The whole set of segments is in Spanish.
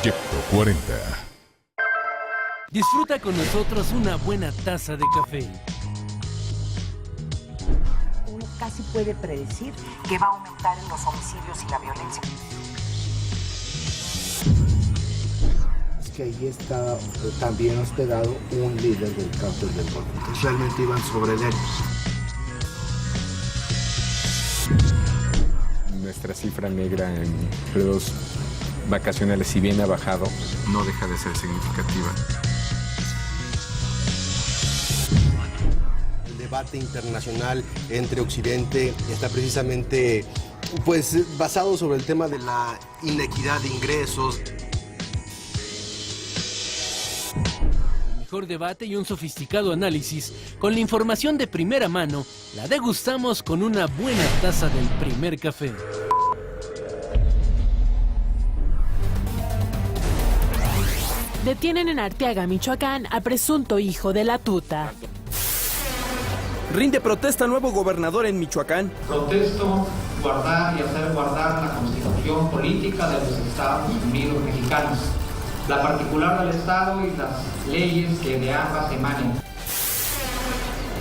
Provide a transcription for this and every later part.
Yepto 40. Disfruta con nosotros una buena taza de café. Uno casi puede predecir que va a aumentar en los homicidios y la violencia. Es que ahí está también hospedado un líder del cártel del Golfo. Entonces realmente iban sobre él. Nuestra cifra negra en periodos vacacionales, si bien ha bajado, no deja de ser significativa. El debate internacional entre Occidente está precisamente basado sobre el tema de la inequidad de ingresos. Mejor debate y un sofisticado análisis. Con la información de primera mano, la degustamos con una buena taza del primer café. Detienen en Arteaga, Michoacán, a presunto hijo de la tuta. Rinde protesta nuevo gobernador en Michoacán. Protesto guardar y hacer guardar la Constitución política de los Estados Unidos mexicanos, la particular del Estado y las leyes que de ambas emanen.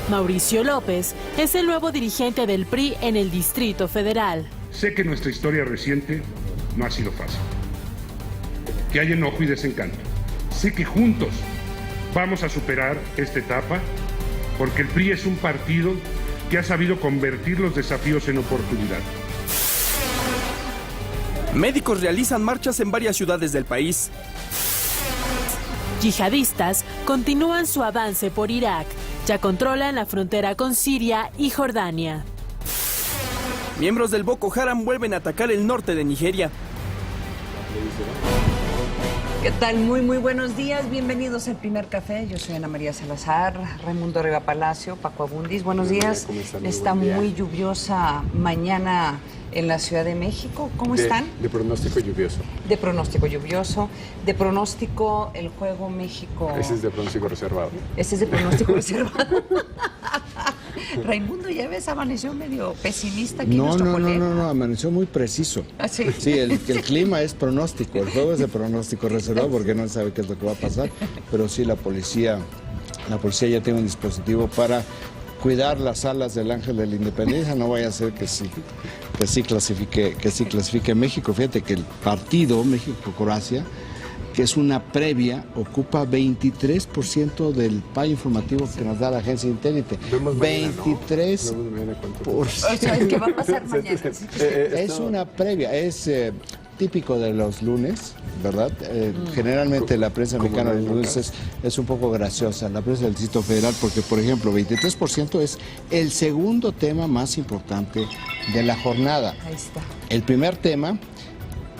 Mauricio López es el nuevo dirigente del PRI en el Distrito Federal. Sé que nuestra historia reciente no ha sido fácil, que hay enojo y desencanto. Sé que juntos vamos a superar esta etapa porque el PRI es un partido que ha sabido convertir los desafíos en oportunidad. Médicos realizan marchas en varias ciudades del país. Yihadistas continúan su avance por Irak. Ya controlan la frontera con Siria y Jordania. Miembros del Boko Haram vuelven a atacar el norte de Nigeria. ¿Qué tal? Muy buenos días. Bienvenidos al Primer Café. Yo soy Ana María Salazar, Raimundo Riva Palacio, Paco Abundis. Buenos días. Está muy lluviosa mañana en la Ciudad de México. ¿Cómo están? De pronóstico lluvioso. De pronóstico lluvioso. De pronóstico el juego México. Ese es de pronóstico reservado. Ese es de pronóstico reservado. Raimundo, ya ves, amaneció medio pesimista aquí nuestro colega. No, amaneció muy preciso. ¿Ah, sí? Sí, el clima es pronóstico, el juego es de pronóstico reservado porque no sabe qué es lo que va a pasar, pero sí la policía ya tiene un dispositivo para cuidar las alas del Ángel de la Independencia, no vaya a ser que sí clasifique México. Fíjate que el partido México-Croacia, que es una previa, ocupa 23% del pay informativo que nos da la agencia Intélite. 23%. ¿Qué va a pasar mañana? Es una previa, es típico de los lunes, ¿verdad? Generalmente la prensa mexicana de los lunes es un poco graciosa, la prensa del Distrito Federal, porque, por ejemplo, 23% es el segundo tema más importante de la jornada. Ahí está. El primer tema,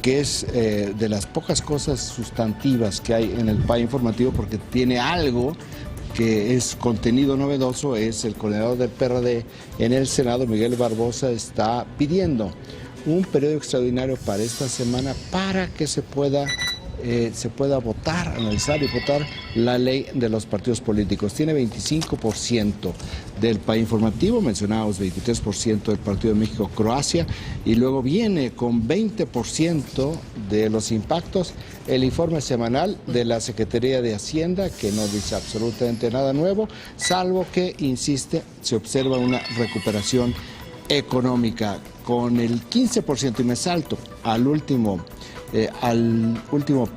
que es de las pocas cosas sustantivas que hay en el PAI informativo, porque tiene algo que es contenido novedoso, es el coordinador del PRD en el Senado, Miguel Barbosa, está pidiendo un periodo extraordinario para esta semana para que se pueda votar, analizar y votar la ley de los partidos políticos. Tiene 25% del país informativo, mencionábamos 23% del Partido de México-Croacia, y luego viene con 20% de los impactos el informe semanal de la Secretaría de Hacienda, que no dice absolutamente nada nuevo, salvo que, insiste, se observa una recuperación económica con el 15%, y me salto al último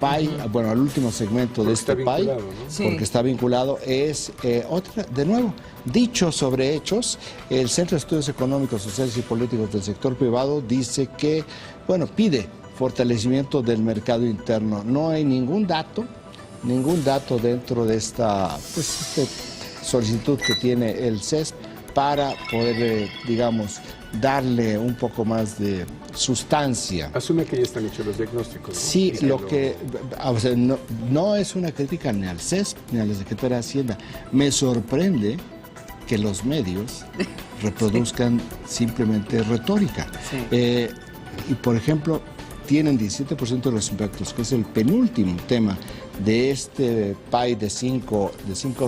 PAI, bueno, al último segmento de este PAI, ¿no? Sí. Porque está vinculado, es otra, de nuevo, dicho sobre hechos. El Centro de Estudios Económicos, Sociales y Políticos del Sector Privado dice que, bueno, pide fortalecimiento del mercado interno. No hay ningún dato dentro de esta solicitud que tiene el CESP para poder, digamos, darle un poco más de sustancia. Asume que ya están hechos los diagnósticos, ¿no? Sí, no es una crítica ni al CESP ni a la Secretaría de Hacienda. Me sorprende que los medios reproduzcan simplemente retórica. Sí. Y, por ejemplo, tienen 17% de los impactos, que es el penúltimo tema de este PAI de cinco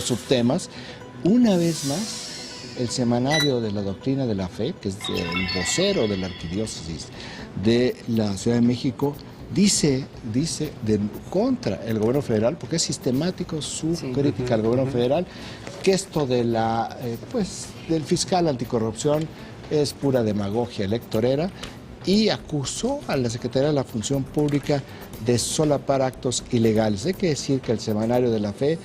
subtemas. Una vez más, el semanario de la doctrina de la fe, que es el vocero de la arquidiócesis de la Ciudad de México, dice contra el gobierno federal, porque es sistemático su crítica al gobierno federal, que esto de del fiscal anticorrupción es pura demagogia electorera, y acusó a la Secretaría de la Función Pública de solapar actos ilegales. Hay que decir que el Semanario de la Fe,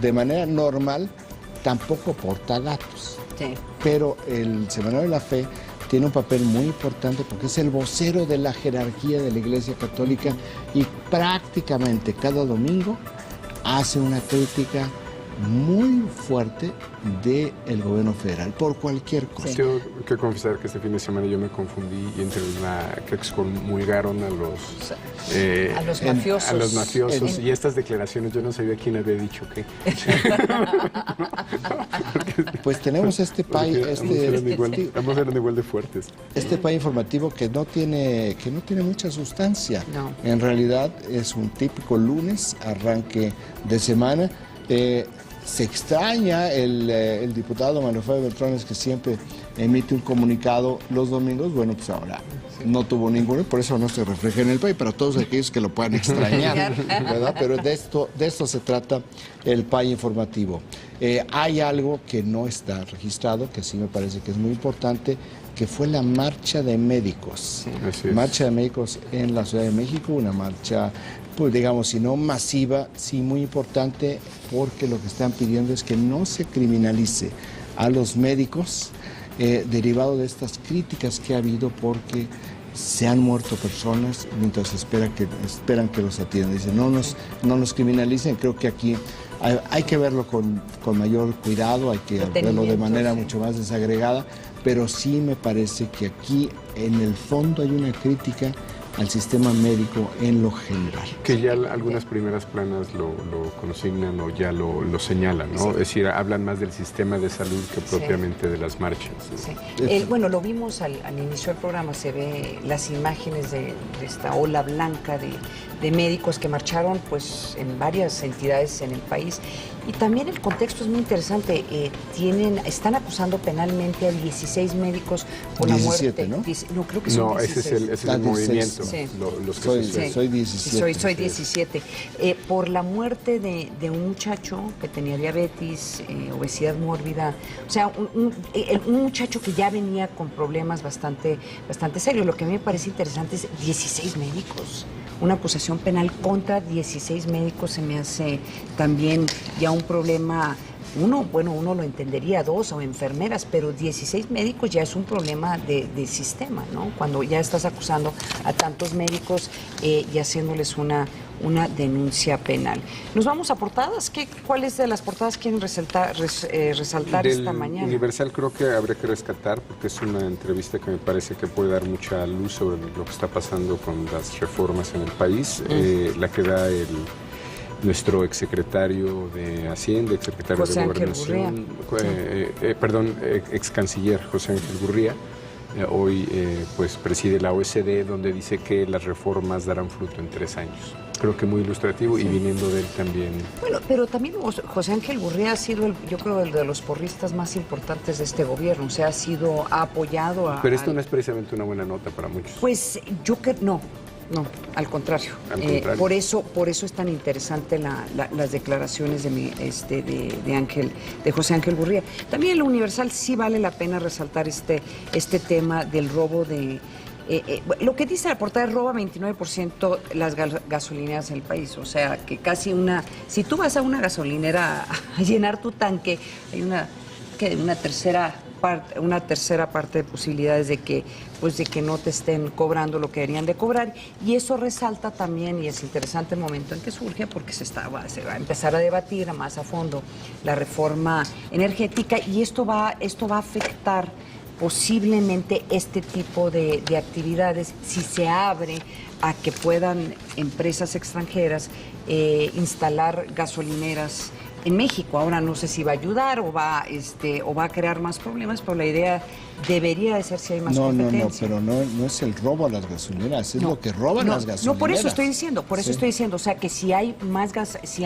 de manera normal, tampoco porta datos. Sí. Pero el Semanario de la Fe tiene un papel muy importante porque es el vocero de la jerarquía de la Iglesia Católica y prácticamente cada domingo hace una crítica muy fuerte del gobierno federal por cualquier cosa. Sí. Tengo que confesar que este fin de semana yo me confundí y entre que excomulgaron a los mafiosos y estas declaraciones yo no sabía quién había dicho qué. Pues tenemos este país, ambos eran igual de fuertes. Este país informativo que no tiene mucha sustancia. No. En realidad es un típico lunes, arranque de semana. Se extraña el diputado Manuel Fabio Beltrones, que siempre emite un comunicado los domingos. Bueno, pues ahora no tuvo ninguno y por eso no se refleja en el país, para todos aquellos que lo puedan extrañar, ¿verdad? Pero de esto se trata el país informativo. Hay algo que no está registrado, que sí me parece que es muy importante, que fue la marcha de médicos. Sí, marcha de médicos en la Ciudad de México, una marcha, pues digamos, si no masiva, sí muy importante, porque lo que están pidiendo es que no se criminalice a los médicos derivado de estas críticas que ha habido, porque se han muerto personas mientras esperan que los atiendan. Dicen, no nos criminalicen. Creo que aquí hay que verlo con mayor cuidado, hay que verlo de manera mucho más desagregada, pero sí me parece que aquí en el fondo hay una crítica al sistema médico en lo general. Que ya algunas primeras planas lo consignan o ya lo señalan, ¿no? Sí. Es decir, hablan más del sistema de salud que propiamente de las marchas. Sí. Bueno, lo vimos al inicio del programa, se ve las imágenes de esta ola blanca de médicos que marcharon pues en varias entidades en el país. Y también el contexto es muy interesante. Están acusando penalmente a 16 médicos por 17, la muerte. ¿No? Creo que son 16. Ese es el movimiento. Sí. Soy 17. Soy 17. Por la muerte de un muchacho que tenía diabetes, obesidad mórbida. O sea, un muchacho que ya venía con problemas bastante serios. Lo que a mí me parece interesante es 16 médicos. Una acusación penal contra 16 médicos se me hace también ya un problema. Uno lo entendería, 2 o enfermeras, pero 16 médicos ya es un problema de sistema, ¿no? Cuando ya estás acusando a tantos médicos y haciéndoles una denuncia penal. Nos vamos a portadas. ¿Cuáles de las portadas quieren resaltar esta mañana? Universal creo que habría que rescatar, porque es una entrevista que me parece que puede dar mucha luz sobre lo que está pasando con las reformas en el país. La que da nuestro exsecretario de Hacienda, exsecretario de Gobernación, ex canciller José Ángel Gurría, hoy pues preside la OECD, donde dice que las reformas darán fruto en 3 años. Creo que muy ilustrativo y viniendo de él también. Bueno, pero también José Ángel Gurría ha sido, yo creo, el de los porristas más importantes de este gobierno. O sea, ha apoyado a... Pero esto no es precisamente una buena nota para muchos. Pues yo creo, no, al contrario. Por eso es tan interesante las declaraciones de José Ángel Gurría. También en lo Universal sí vale la pena resaltar este tema del robo de... lo que dice la portada es roba 29% las gasolineras en el país. O sea, que casi si tú vas a una gasolinera a llenar tu tanque, hay una tercera parte de posibilidades de que no te estén cobrando lo que deberían de cobrar, y eso resalta también, y es interesante el momento en que surge, porque se va a empezar a debatir más a fondo la reforma energética, y esto va a afectar posiblemente este tipo de actividades si se abre a que puedan empresas extranjeras instalar gasolineras en México. Ahora no sé si va a ayudar o va a crear más problemas, pero la idea debería de ser si hay más competencia. Pero no es el robo a las gasolineras, es lo que roban las gasolineras. No, por eso estoy diciendo, o sea, que si hay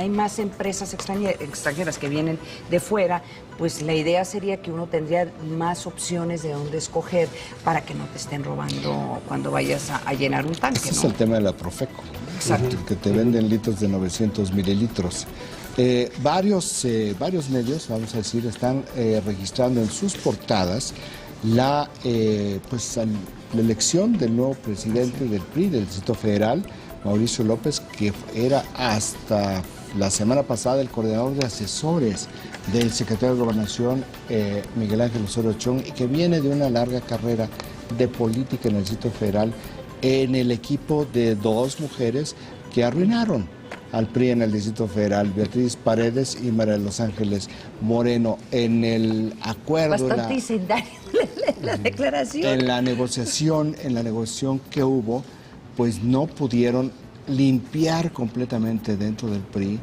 más empresas extranjeras que vienen de fuera, pues la idea sería que uno tendría más opciones de dónde escoger para que no te estén robando cuando vayas a llenar un tanque. Ese es el tema de la Profeco. Exacto. Que te venden litros de 900 mililitros. Varios medios, vamos a decir, están registrando en sus portadas la elección del nuevo presidente del PRI, del Distrito Federal, Mauricio López, que era hasta la semana pasada el coordinador de asesores del secretario de Gobernación, Miguel Ángel Osorio Chong, y que viene de una larga carrera de política en el Distrito Federal en el equipo de dos mujeres que arruinaron al PRI en el Distrito Federal, Beatriz Paredes y María de los Ángeles Moreno, en el acuerdo... Bastante incendiaria la declaración. En la negociación que hubo, pues no pudieron limpiar completamente dentro del PRI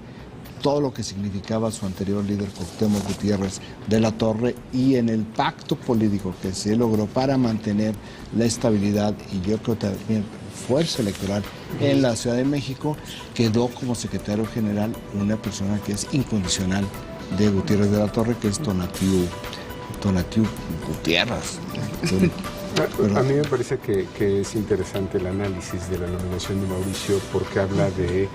todo lo que significaba su anterior líder, Cuauhtémoc Gutiérrez de la Torre, y en el pacto político que se logró para mantener la estabilidad y yo creo también fuerza electoral en la Ciudad de México, quedó como secretario general una persona que es incondicional de Gutiérrez de la Torre, que es Tonatiuh Gutiérrez. A mí me parece que es interesante el análisis de la nominación de Mauricio, porque habla de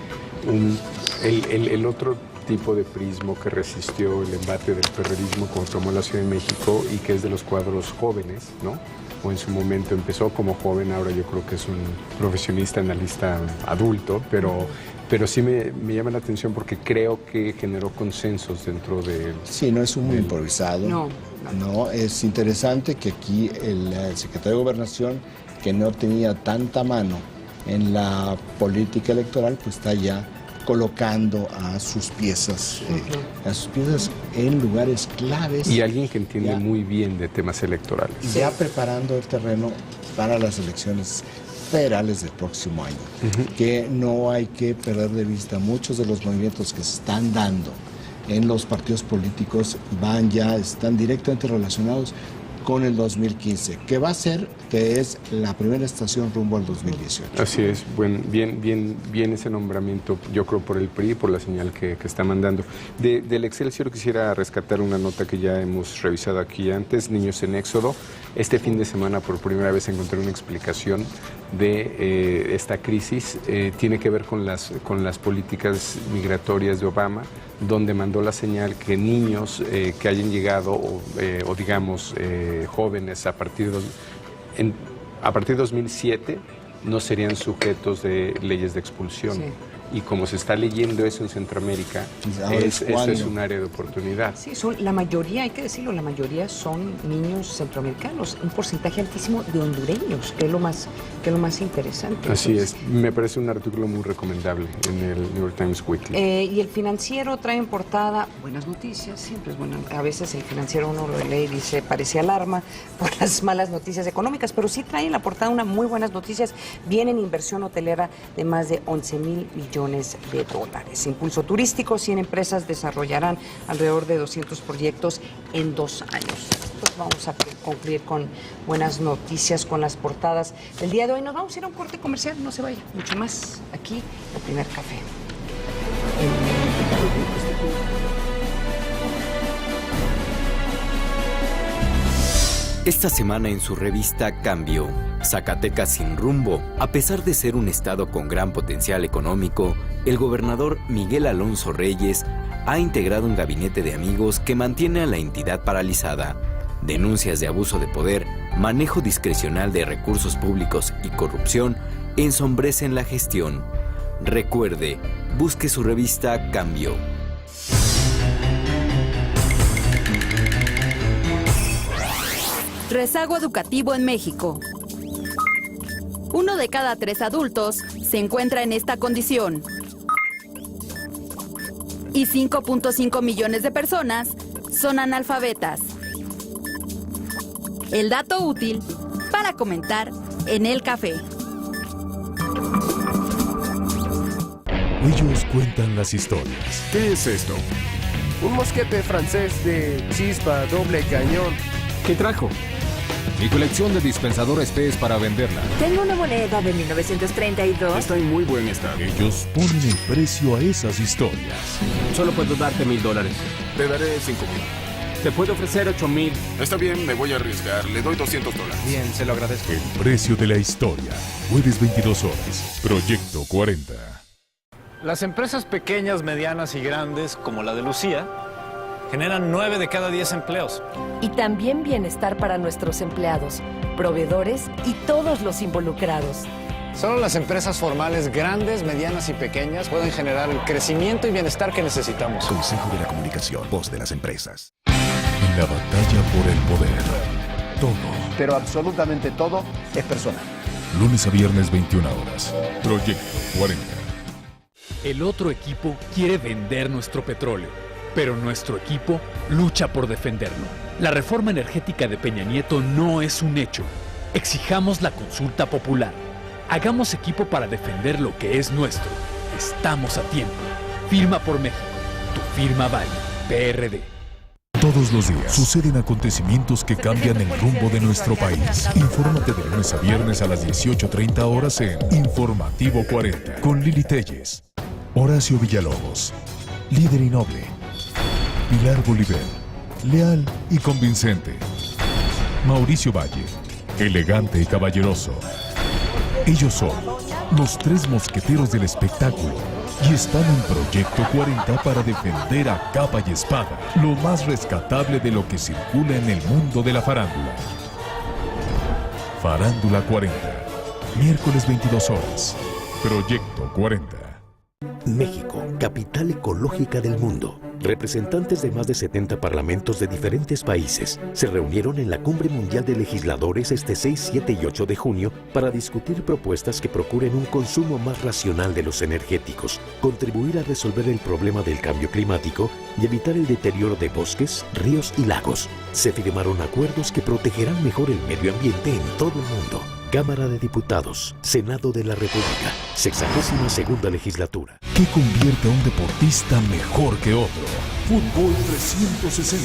el otro tipo de prismo que resistió el embate del perredismo cuando tomó la Ciudad de México y que es de los cuadros jóvenes, ¿no? O en su momento empezó como joven, ahora yo creo que es un profesionista, analista adulto, pero sí me llama la atención porque creo que generó consensos dentro de... Sí, no es muy improvisado. No, es interesante que aquí el secretario de Gobernación, que no tenía tanta mano en la política electoral, pues está ya colocando a sus piezas en lugares claves. Y alguien que entiende muy bien de temas electorales. Ya preparando el terreno para las elecciones federales del próximo año. Que no hay que perder de vista muchos de los movimientos que se están dando en los partidos políticos están directamente relacionados con el 2015, que es la primera estación rumbo al 2018. Así es, bien ese nombramiento, yo creo por el PRI, por la señal que está mandando. Del Excelsior quisiera rescatar una nota que ya hemos revisado aquí antes, Niños en Éxodo. Este fin de semana por primera vez encontré una explicación de esta crisis. Tiene que ver con las políticas migratorias de Obama, donde mandó la señal que niños que hayan llegado o digamos jóvenes a partir de 2007 no serían sujetos de leyes de expulsión. Sí. Y como se está leyendo eso en Centroamérica, eso es un área de oportunidad. Sí, la mayoría, hay que decirlo, la mayoría son niños centroamericanos, un porcentaje altísimo de hondureños, que es lo más interesante. Así es, me parece un artículo muy recomendable en el New York Times Weekly. Y el Financiero trae en portada buenas noticias, siempre es bueno. A veces el Financiero uno lo lee y dice, parece alarma por las malas noticias económicas, pero sí trae en la portada unas muy buenas noticias. Viene en inversión hotelera de más de 11,000 millones de dólares. Impulso turístico, 100 empresas desarrollarán alrededor de 200 proyectos en 2 años. Pues vamos a concluir con buenas noticias, con las portadas del día de hoy. Nos vamos a ir a un corte comercial, no se vaya, mucho más aquí, El Primer Café. Esta semana en su revista Cambio, Zacatecas sin rumbo. A pesar de ser un estado con gran potencial económico, el gobernador Miguel Alonso Reyes ha integrado un gabinete de amigos que mantiene a la entidad paralizada. Denuncias de abuso de poder, manejo discrecional de recursos públicos y corrupción ensombrecen la gestión. Recuerde, busque su revista Cambio. Rezago educativo en México. 1 de cada 3 adultos se encuentra en esta condición. Y 5.5 millones de personas son analfabetas. El dato útil para comentar en el café. Ellos cuentan las historias. ¿Qué es esto? Un mosquete francés de chispa doble cañón. ¿Qué trajo? Mi colección de dispensadores PES para venderla. Tengo una moneda de 1932. Está en muy buen estado. Ellos ponen el precio a esas historias. Solo puedo darte $1,000. Te daré 5,000. Te puedo ofrecer 8,000. Está bien, me voy a arriesgar. Le doy $200. Bien, se lo agradezco. El precio de la historia. Jueves 22 horas. Proyecto 40. Las empresas pequeñas, medianas y grandes, como la de Lucía, generan 9 de cada 10 empleos. Y también bienestar para nuestros empleados, proveedores y todos los involucrados. Solo las empresas formales, grandes, medianas y pequeñas, pueden generar el crecimiento y bienestar que necesitamos. Consejo de la Comunicación, voz de las empresas. En la batalla por el poder, todo, pero absolutamente todo, es personal. Lunes a viernes 21 horas. Proyecto 40. El otro equipo quiere vender nuestro petróleo, pero nuestro equipo lucha por defenderlo. La reforma energética de Peña Nieto no es un hecho. Exijamos la consulta popular. Hagamos equipo para defender lo que es nuestro. Estamos a tiempo. Firma por México. Tu firma vale. PRD. Todos los días suceden acontecimientos que cambian el rumbo de nuestro país. Infórmate de lunes a viernes a las 18:30 horas en Informativo 40 con Lili Telles, Horacio Villalobos, líder y noble, Pilar Bolívar, leal y convincente, Mauricio Valle, elegante y caballeroso. Ellos son los 3 mosqueteros del espectáculo y están en Proyecto 40 para defender a capa y espada lo más rescatable de lo que circula en el mundo de la farándula. Farándula 40, miércoles 22 horas. Proyecto 40. México, capital ecológica del mundo. Representantes de más de 70 parlamentos de diferentes países se reunieron en la Cumbre Mundial de Legisladores este 6, 7 y 8 de junio para discutir propuestas que procuren un consumo más racional de los energéticos, contribuir a resolver el problema del cambio climático y evitar el deterioro de bosques, ríos y lagos. Se firmaron acuerdos que protegerán mejor el medio ambiente en todo el mundo. Cámara de Diputados, Senado de la República, 62ª legislatura. ¿Qué convierte a un deportista mejor que otro? Fútbol 360.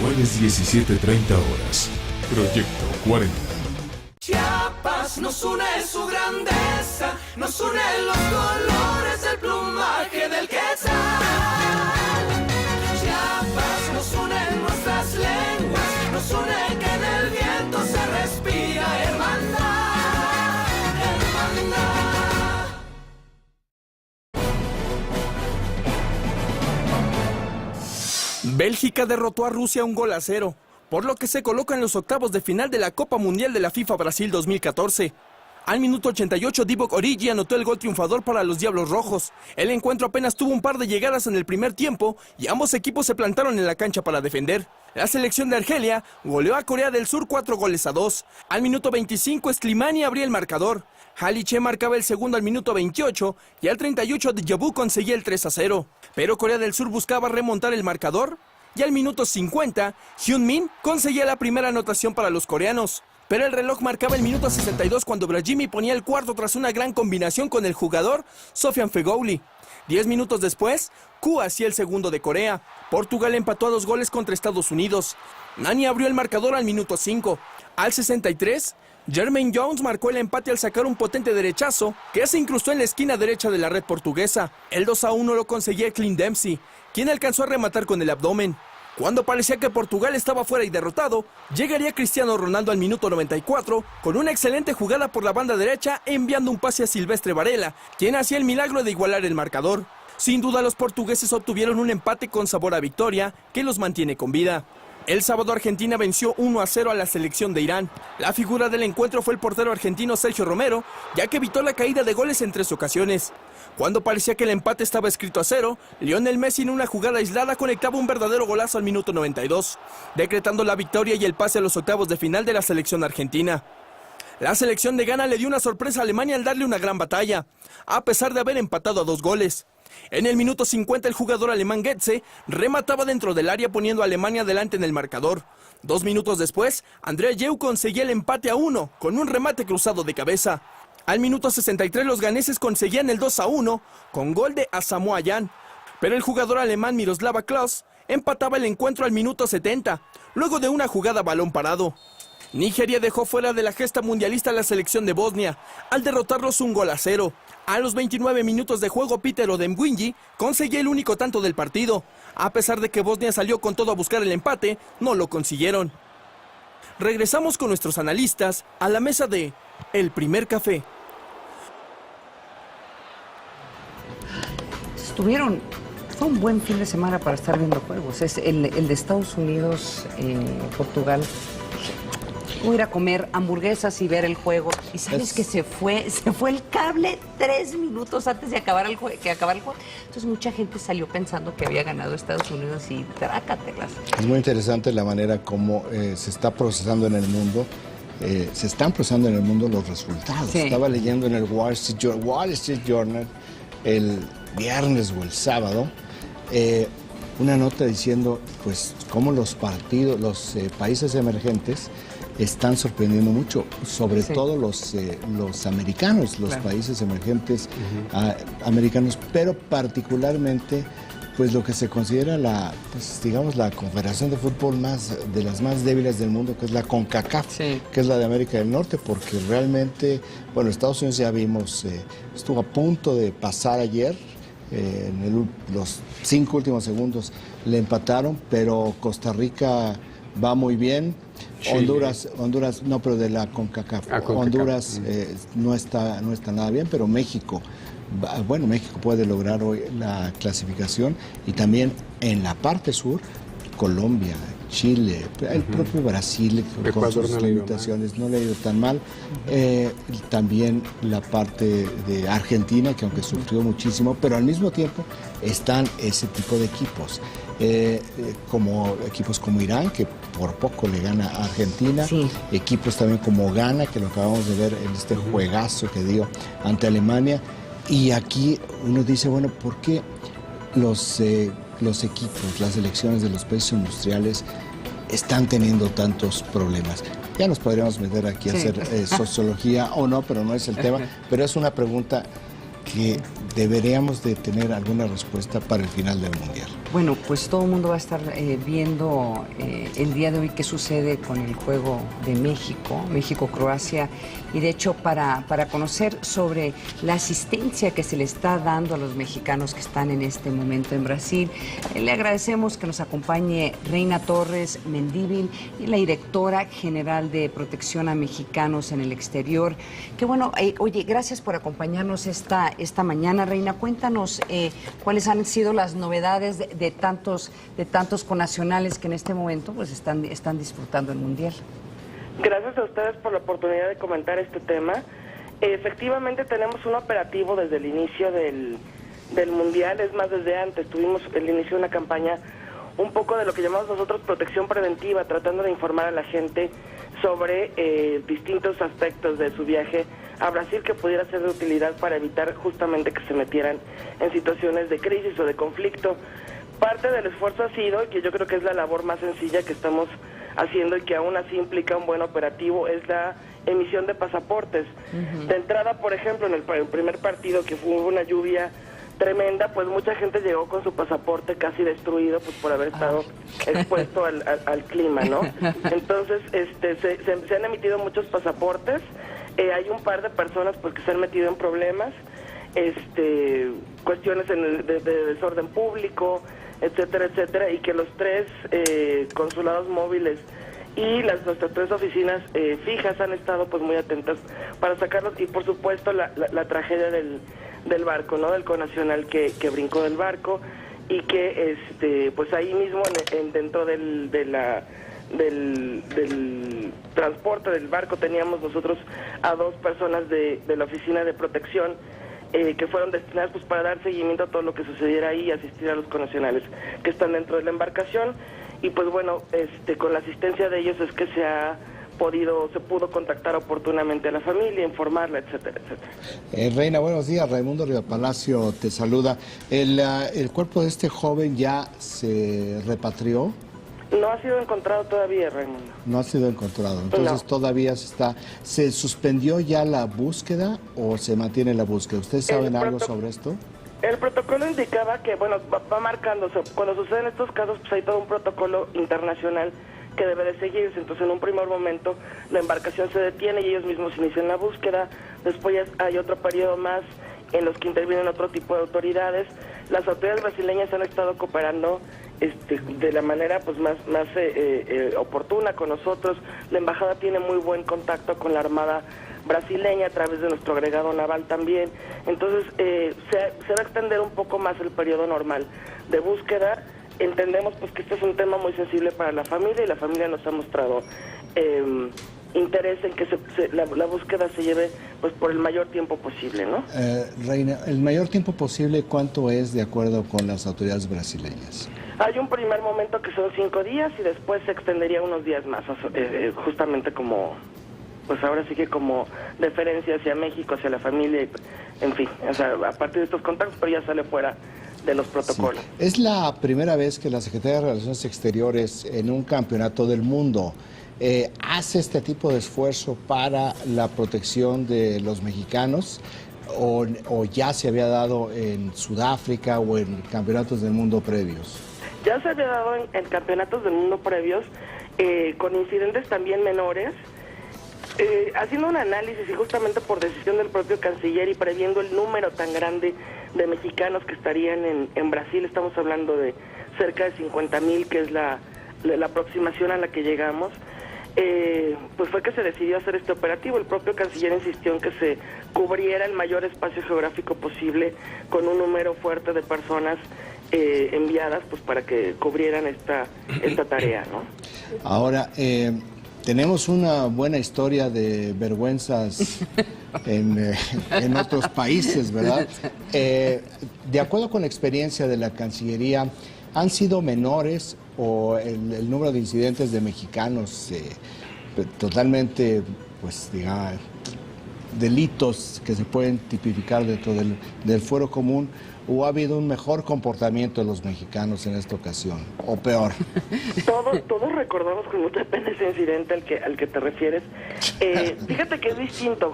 Jueves 17:30 horas. Proyecto 40. Chiapas nos une su grandeza, nos une los colores del plumaje del quetzal. Chiapas nos une nuestras lenguas, nos une que en el viento se respira hermandad, hermandad. Bélgica derrotó a Rusia 1-0, por lo que se coloca en los octavos de final de la Copa Mundial de la FIFA Brasil 2014. Al minuto 88, Divock Origi anotó el gol triunfador para los Diablos Rojos. El encuentro apenas tuvo un par de llegadas en el primer tiempo y ambos equipos se plantaron en la cancha para defender. La selección de Argelia goleó a Corea del Sur 4-2. Al minuto 25, Slimani abría el marcador. Haliche marcaba el segundo al minuto 28 y al 38 Djabu conseguía el 3-0. Pero Corea del Sur buscaba remontar el marcador y al minuto 50, Hyun-min conseguía la primera anotación para los coreanos. Pero el reloj marcaba el minuto 62 cuando Brahimi ponía el cuarto tras una gran combinación con el jugador Sofian Feghouli. 10 minutos después, Koo hacía el segundo de Corea. Portugal empató a 2 goles contra Estados Unidos. Nani abrió el marcador al minuto 5. Al 63, Jermaine Jones marcó el empate al sacar un potente derechazo que se incrustó en la esquina derecha de la red portuguesa. El 2-1 lo conseguía Clint Dempsey, quien alcanzó a rematar con el abdomen. Cuando parecía que Portugal estaba fuera y derrotado, llegaría Cristiano Ronaldo al minuto 94 con una excelente jugada por la banda derecha enviando un pase a Silvestre Varela, quien hacía el milagro de igualar el marcador. Sin duda los portugueses obtuvieron un empate con sabor a victoria que los mantiene con vida. El sábado Argentina venció 1-0 a la selección de Irán. La figura del encuentro fue el portero argentino Sergio Romero, ya que evitó la caída de goles en 3 ocasiones. Cuando parecía que el empate estaba escrito a 0, Lionel Messi en una jugada aislada conectaba un verdadero golazo al minuto 92, decretando la victoria y el pase a los octavos de final de la selección argentina. La selección de Ghana le dio una sorpresa a Alemania al darle una gran batalla, a pesar de haber empatado a 2 goles. En el minuto 50 el jugador alemán Götze remataba dentro del área poniendo a Alemania delante en el marcador. 2 minutos después, Andrea Yeu conseguía el empate a 1 con un remate cruzado de cabeza. Al minuto 63 los ganeses conseguían el 2-1 con gol de Asamoah Gyan. Pero el jugador alemán Miroslava Klose empataba el encuentro al minuto 70, luego de una jugada a balón parado. Nigeria dejó fuera de la gesta mundialista a la selección de Bosnia, al derrotarlos 1-0. A los 29 minutos de juego, Peter Odemwingie conseguía el único tanto del partido. A pesar de que Bosnia salió con todo a buscar el empate, no lo consiguieron. Regresamos con nuestros analistas a la mesa de El Primer Café. Fue un buen fin de semana para estar viendo juegos. Es el de Estados Unidos, Portugal. Voy a ir a comer hamburguesas y ver el juego. Y sabes que se fue el cable 3 minutos antes de acabar el juego. Entonces mucha gente salió pensando que había ganado Estados Unidos y trácatelas. Es muy interesante la manera como se está procesando en el mundo. Se están procesando en el mundo los resultados. Sí. Estaba leyendo en el Wall Street Journal el viernes o el sábado una nota diciendo pues cómo los países emergentes están sorprendiendo mucho, sobre todo los americanos, los países emergentes americanos, pero particularmente pues lo que se considera la confederación de fútbol de las más débiles del mundo, que es la CONCACAF, que es la de América del Norte, porque realmente, bueno, Estados Unidos ya vimos, estuvo a punto de pasar ayer, en los 5 últimos segundos le empataron, pero Costa Rica va muy bien. Honduras, no, pero de la CONCACAF. Honduras no está nada bien, pero México puede lograr hoy la clasificación, y también en la parte sur, Colombia, Chile, el propio Brasil, con sus limitaciones, no le ha ido tan mal. También la parte de Argentina, que aunque sufrió muchísimo, pero al mismo tiempo están ese tipo de equipos. Como equipos como Irán, que por poco le gana a Argentina, equipos también como Ghana, que lo acabamos de ver en este juegazo que dio ante Alemania. Y aquí uno dice, bueno, ¿por qué los equipos, las selecciones de los países industriales están teniendo tantos problemas? Ya nos podríamos meter aquí a hacer sociología o no, pero no es el tema, pero es una pregunta que deberíamos de tener alguna respuesta para el final del Mundial. Bueno, pues todo el mundo va a estar viendo el día de hoy qué sucede con el juego de México-Croacia, y de hecho para conocer sobre la asistencia que se le está dando a los mexicanos que están en este momento en Brasil, le agradecemos que nos acompañe Reina Torres Mendívil, la directora general de Protección a Mexicanos en el Exterior. Que bueno, oye, gracias por acompañarnos esta mañana, Reina. Cuéntanos cuáles han sido las novedades de tantos connacionales que en este momento pues están disfrutando el Mundial. Gracias a ustedes por la oportunidad de comentar este tema. Efectivamente tenemos un operativo desde el inicio del Mundial, es más, desde antes. Tuvimos el inicio de una campaña un poco de lo que llamamos nosotros protección preventiva, tratando de informar a la gente sobre distintos aspectos de su viaje a Brasil que pudiera ser de utilidad para evitar justamente que se metieran en situaciones de crisis o de conflicto. Parte del esfuerzo ha sido, y que yo creo que es la labor más sencilla que estamos haciendo y que aún así implica un buen operativo, es la emisión de pasaportes. De entrada, por ejemplo, en el primer partido, que hubo una lluvia tremenda, pues mucha gente llegó con su pasaporte casi destruido, pues por haber estado expuesto al clima, ¿no? Entonces, se han emitido muchos pasaportes. Hay un par de personas pues que se han metido en problemas, cuestiones de desorden público, etcétera, etcétera, y que los 3 consulados móviles y nuestras 3 oficinas fijas han estado pues muy atentas para sacarlos. Y por supuesto la tragedia del barco, ¿no? Del connacional que brincó del barco y que pues ahí mismo dentro del transporte del barco teníamos nosotros a 2 personas de la oficina de protección que fueron destinadas pues para dar seguimiento a todo lo que sucediera ahí y asistir a los connacionales que están dentro de la embarcación. Y pues bueno, con la asistencia de ellos es que se pudo contactar oportunamente a la familia, informarla, etcétera, etcétera. Reina, buenos días. Raimundo Rivapalacio te saluda. ¿El cuerpo de este joven ya se repatrió? No ha sido encontrado todavía, Raimundo. No ha sido encontrado. Entonces todavía ¿se suspendió ya la búsqueda o se mantiene la búsqueda? ¿Ustedes saben algo sobre esto? El protocolo indicaba que, bueno, va marcando, o sea, cuando suceden estos casos, pues hay todo un protocolo internacional que debe de seguirse. Entonces, en un primer momento, la embarcación se detiene y ellos mismos inician la búsqueda. Después ya hay otro periodo más en los que intervienen otro tipo de autoridades. Las autoridades brasileñas han estado cooperando de la manera pues más oportuna con nosotros. La embajada tiene muy buen contacto con la Armada brasileña a través de nuestro agregado naval también. Entonces se va a extender un poco más el periodo normal de búsqueda. Entendemos pues que este es un tema muy sensible para la familia y la familia nos ha mostrado interés en que la búsqueda se lleve pues por el mayor tiempo posible, ¿no? Reina, el mayor tiempo posible, ¿cuánto es de acuerdo con las autoridades brasileñas? Hay un primer momento que son 5 días y después se extendería unos días más, justamente como, pues ahora sí que como deferencia hacia México, hacia la familia, y, en fin, o sea, a partir de estos contactos, pero ya sale fuera de los protocolos. Sí. Es la primera vez que la Secretaría de Relaciones Exteriores en un campeonato del mundo hace este tipo de esfuerzo para la protección de los mexicanos, o ya se había dado en Sudáfrica o en campeonatos del mundo previos. Ya se había dado en campeonatos del mundo previos, con incidentes también menores, haciendo un análisis y justamente por decisión del propio canciller y previendo el número tan grande de mexicanos que estarían en Brasil. Estamos hablando de cerca de 50,000, que es la aproximación a la que llegamos. Pues fue que se decidió hacer este operativo. El propio canciller insistió en que se cubriera el mayor espacio geográfico posible con un número fuerte de personas enviadas pues para que cubrieran esta tarea, ¿no? Ahora, tenemos una buena historia de vergüenzas en otros países, ¿verdad? De acuerdo con la experiencia de la Cancillería, ¿han sido menores o el número de incidentes de mexicanos totalmente, pues, digamos, delitos que se pueden tipificar dentro del fuero común, o ha habido un mejor comportamiento de los mexicanos en esta ocasión, o peor? Todos recordamos con mucha pena ese incidente al que te refieres. Fíjate que es distinto.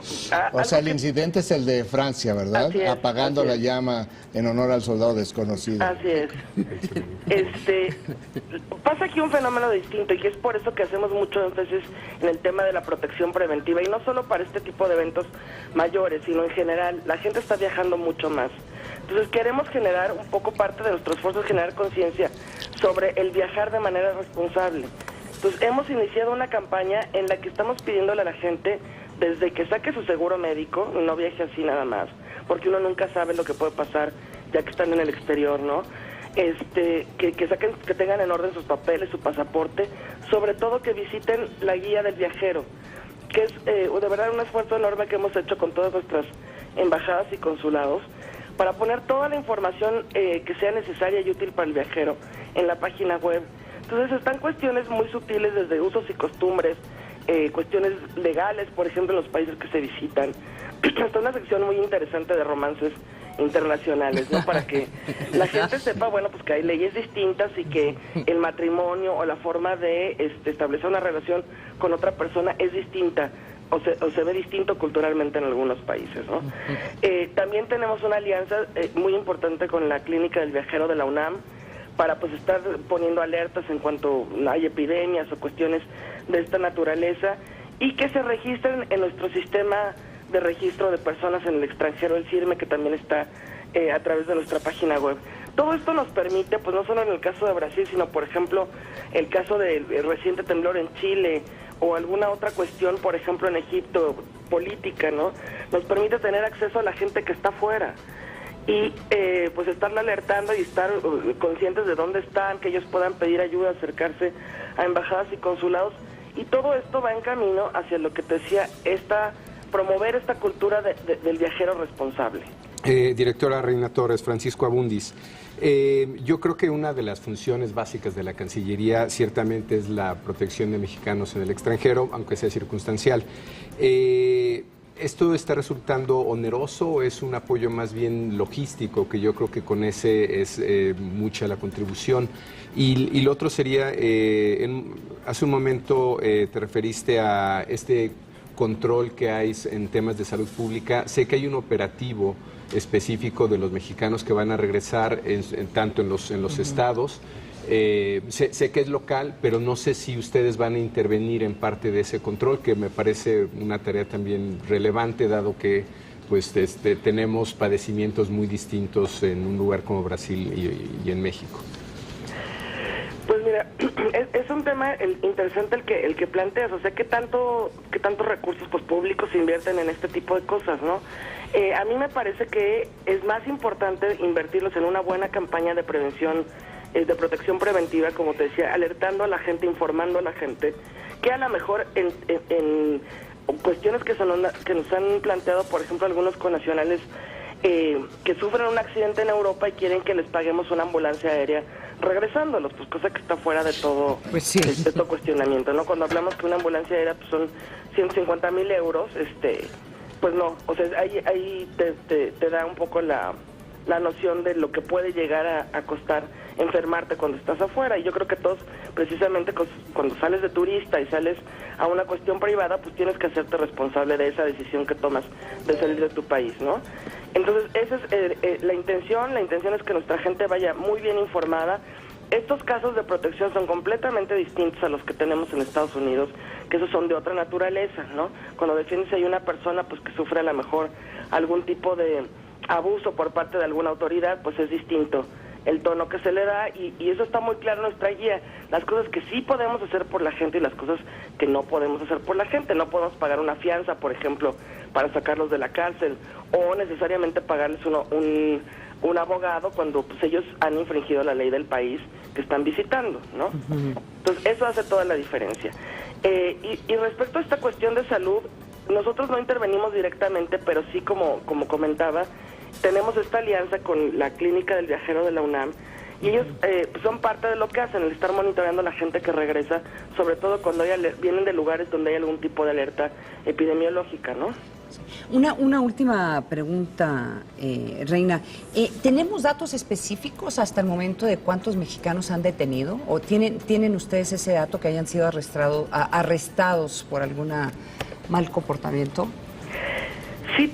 O sea, el incidente es el de Francia, ¿verdad? Así es, apagando así la es. llama en honor al soldado desconocido. Así es. Pasa aquí un fenómeno distinto, y es por eso que hacemos mucho énfasis en el tema de la protección preventiva, y no solo para este tipo de eventos mayores, sino en general. La gente está viajando mucho más. Entonces queremos generar un poco, parte de nuestro esfuerzo es generar conciencia sobre el viajar de manera responsable. Entonces hemos iniciado una campaña en la que estamos pidiéndole a la gente, desde que saque su seguro médico, y no viaje así nada más, porque uno nunca sabe lo que puede pasar ya que están en el exterior, ¿no? Que tengan en orden sus papeles, su pasaporte, sobre todo que visiten la guía del viajero, que es de verdad un esfuerzo enorme que hemos hecho con todas nuestras embajadas y consulados, para poner toda la información que sea necesaria y útil para el viajero en la página web. Entonces están cuestiones muy sutiles, desde usos y costumbres, cuestiones legales, por ejemplo, en los países que se visitan. Está una sección muy interesante de romances internacionales, ¿no? Para que la gente sepa, bueno, pues que hay leyes distintas y que el matrimonio o la forma de establecer una relación con otra persona es distinta. O se ve distinto culturalmente en algunos países, ¿no? También tenemos una alianza muy importante con la Clínica del Viajero de la UNAM para pues estar poniendo alertas en cuanto hay epidemias o cuestiones de esta naturaleza, y que se registren en nuestro sistema de registro de personas en el extranjero, el CIRME, que también está a través de nuestra página web. Todo esto nos permite, pues no solo en el caso de Brasil, sino por ejemplo el caso del reciente temblor en Chile, o alguna otra cuestión, por ejemplo en Egipto, política, ¿no? Nos permite tener acceso a la gente que está afuera y pues estarla alertando y estar conscientes de dónde están, que ellos puedan pedir ayuda, acercarse a embajadas y consulados, y todo esto va en camino hacia lo que te decía, promover esta cultura del viajero responsable. Directora Reina Torres, Francisco Abundis, yo creo que una de las funciones básicas de la Cancillería ciertamente es la protección de mexicanos en el extranjero, aunque sea circunstancial. ¿Esto está resultando oneroso o es un apoyo más bien logístico, que yo creo que con ese es mucha la contribución? Y lo otro sería, hace un momento te referiste a este control que hay en temas de salud pública. Sé que hay un operativo específico de los mexicanos que van a regresar, tanto en los estados. Sé que es local, pero no sé si ustedes van a intervenir en parte de ese control, que me parece una tarea también relevante, dado que pues tenemos padecimientos muy distintos en un lugar como Brasil y en México. Pues mira, es un tema interesante el que planteas, o sea, ¿qué tantos recursos pues, públicos se invierten en este tipo de cosas, no? A mí me parece que es más importante invertirlos en una buena campaña de prevención, de protección preventiva, como te decía, alertando a la gente, informando a la gente, que a lo mejor en cuestiones que nos han planteado, por ejemplo, algunos connacionales que sufren un accidente en Europa y quieren que les paguemos una ambulancia aérea regresándolos, pues cosa que está fuera de todo, pues sí, de todo cuestionamiento, ¿no? Cuando hablamos que una ambulancia aérea pues son 150,000 euros, pues no, o sea, ahí te da un poco la noción de lo que puede llegar a costar enfermarte cuando estás afuera. Y yo creo que todos, precisamente cuando sales de turista y sales a una cuestión privada, pues tienes que hacerte responsable de esa decisión que tomas de salir de tu país, ¿no? Entonces, esa es la intención es que nuestra gente vaya muy bien informada. Estos casos de protección son completamente distintos a los que tenemos en Estados Unidos, que esos son de otra naturaleza, ¿no? Cuando defiendes si hay una persona pues que sufre a lo mejor algún tipo de abuso por parte de alguna autoridad, pues es distinto el tono que se le da y eso está muy claro en nuestra guía. Las cosas que sí podemos hacer por la gente y las cosas que no podemos hacer por la gente. No podemos pagar una fianza, por ejemplo, para sacarlos de la cárcel, o necesariamente pagarles un abogado cuando pues, ellos han infringido la ley del país que están visitando, ¿no? Entonces, eso hace toda la diferencia. Y respecto a esta cuestión de salud, nosotros no intervenimos directamente, pero sí, como comentaba, tenemos esta alianza con la Clínica del Viajero de la UNAM, y ellos son parte de lo que hacen, el estar monitoreando a la gente que regresa, sobre todo cuando vienen de lugares donde hay algún tipo de alerta epidemiológica, ¿no? Una última pregunta, Reina. ¿Tenemos datos específicos hasta el momento de cuántos mexicanos han detenido? ¿O tienen ustedes ese dato que hayan sido arrestados por algún mal comportamiento? Sí,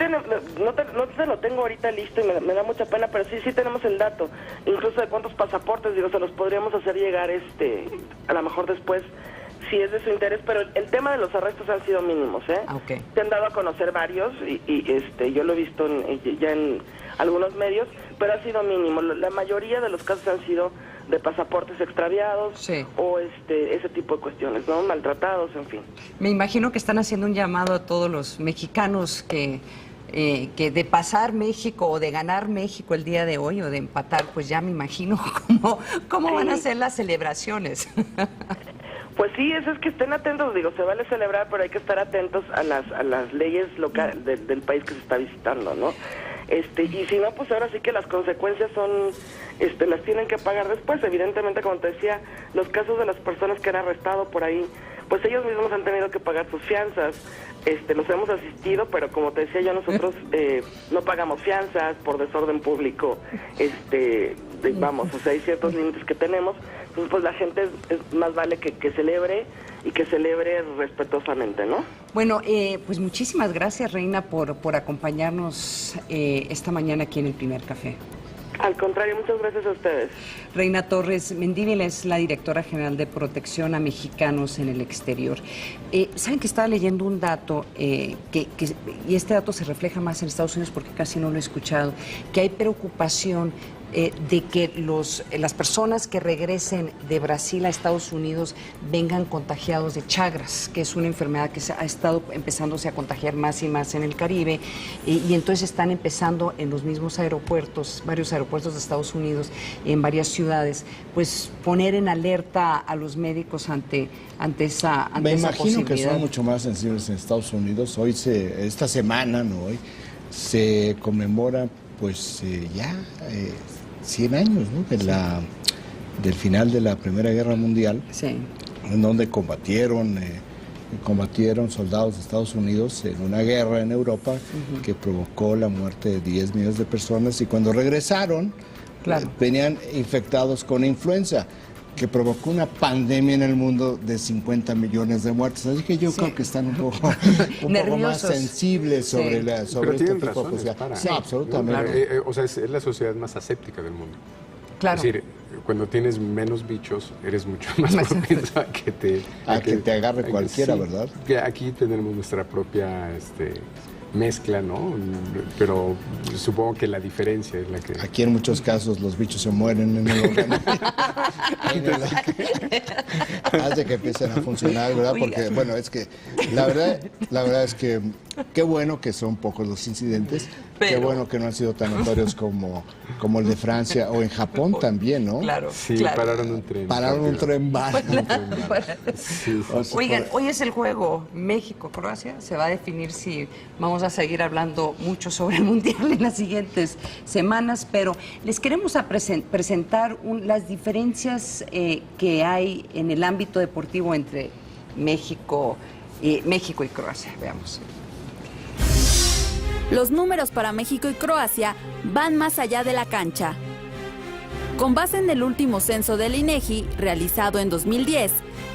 no te lo tengo ahorita listo y me da mucha pena, pero sí tenemos el dato, incluso de cuántos pasaportes, se los podríamos hacer llegar a lo mejor después, si es de su interés, pero el tema de los arrestos han sido mínimos, ¿eh? Okay. Se han dado a conocer varios y yo lo he visto ya en algunos medios, pero ha sido mínimo. La mayoría de los casos han sido de pasaportes extraviados, sí, o ese tipo de cuestiones, ¿no? Maltratados, en fin. Me imagino que están haciendo un llamado a todos los mexicanos que de pasar México o de ganar México el día de hoy o de empatar, pues ya me imagino cómo van a ser las celebraciones. Pues sí, eso es que estén atentos, se vale celebrar, pero hay que estar atentos a las leyes locales del país que se está visitando, ¿no? Y si no, pues ahora sí que las consecuencias son, las tienen que pagar después. Evidentemente, como te decía, los casos de las personas que han arrestado por ahí, pues ellos mismos han tenido que pagar sus fianzas. Los hemos asistido, pero como te decía yo, nosotros no pagamos fianzas por desorden público. Vamos, o sea, hay ciertos límites que tenemos. Entonces, pues la gente más vale que celebre y que celebre respetuosamente, ¿no? Bueno, pues muchísimas gracias, Reina, por acompañarnos esta mañana aquí en el Primer Café. Al contrario, muchas gracias a ustedes. Reina Torres Mendívil es la directora general de Protección a Mexicanos en el Exterior. Saben que estaba leyendo un dato, y este dato se refleja más en Estados Unidos porque casi no lo he escuchado, que hay preocupación de que las personas que regresen de Brasil a Estados Unidos vengan contagiados de Chagas, que es una enfermedad que ha estado empezándose a contagiar más y más en el Caribe, y entonces están empezando en los mismos aeropuertos, varios aeropuertos de Estados Unidos, en varias ciudades, pues poner en alerta a los médicos ante esa Me imagino posibilidad. Que son mucho más sensibles en Estados Unidos. Esta semana, se conmemora pues ya 100 años, ¿no? Del final de la Primera Guerra Mundial, sí, en donde combatieron soldados de Estados Unidos en una guerra en Europa que provocó la muerte de 10 millones de personas, y cuando regresaron, claro, venían infectados con influenza. que provocó una pandemia en el mundo de 50 millones de muertes. Así que yo creo que están un poco más sensibles sobre, sobre este tipo de cosas. Sí, absolutamente. O sea, es la sociedad más aséptica del mundo. Claro. Es decir, cuando tienes menos bichos, eres mucho más propenso a que te agarre cualquiera, ¿verdad? Que aquí tenemos nuestra propia mezcla, ¿no? Pero supongo que la diferencia es la que... Aquí en muchos casos los bichos se mueren en el organismo. Hace que empiecen a funcionar, ¿verdad? Porque, bueno, es que la verdad es que qué bueno que son pocos los incidentes, qué bueno que no han sido tan notorios como el de Francia o en Japón también, ¿no? Claro, sí, claro. Pararon un tren. Pararon un tren bala. Sí. Oigan, hoy es el juego México-Croacia. Se va a definir si vamos a seguir hablando mucho sobre el Mundial en las siguientes semanas, pero les queremos presentar las diferencias que hay en el ámbito deportivo entre México y Croacia. Veamos. Los números para México y Croacia van más allá de la cancha. Con base en el último censo del INEGI, realizado en 2010,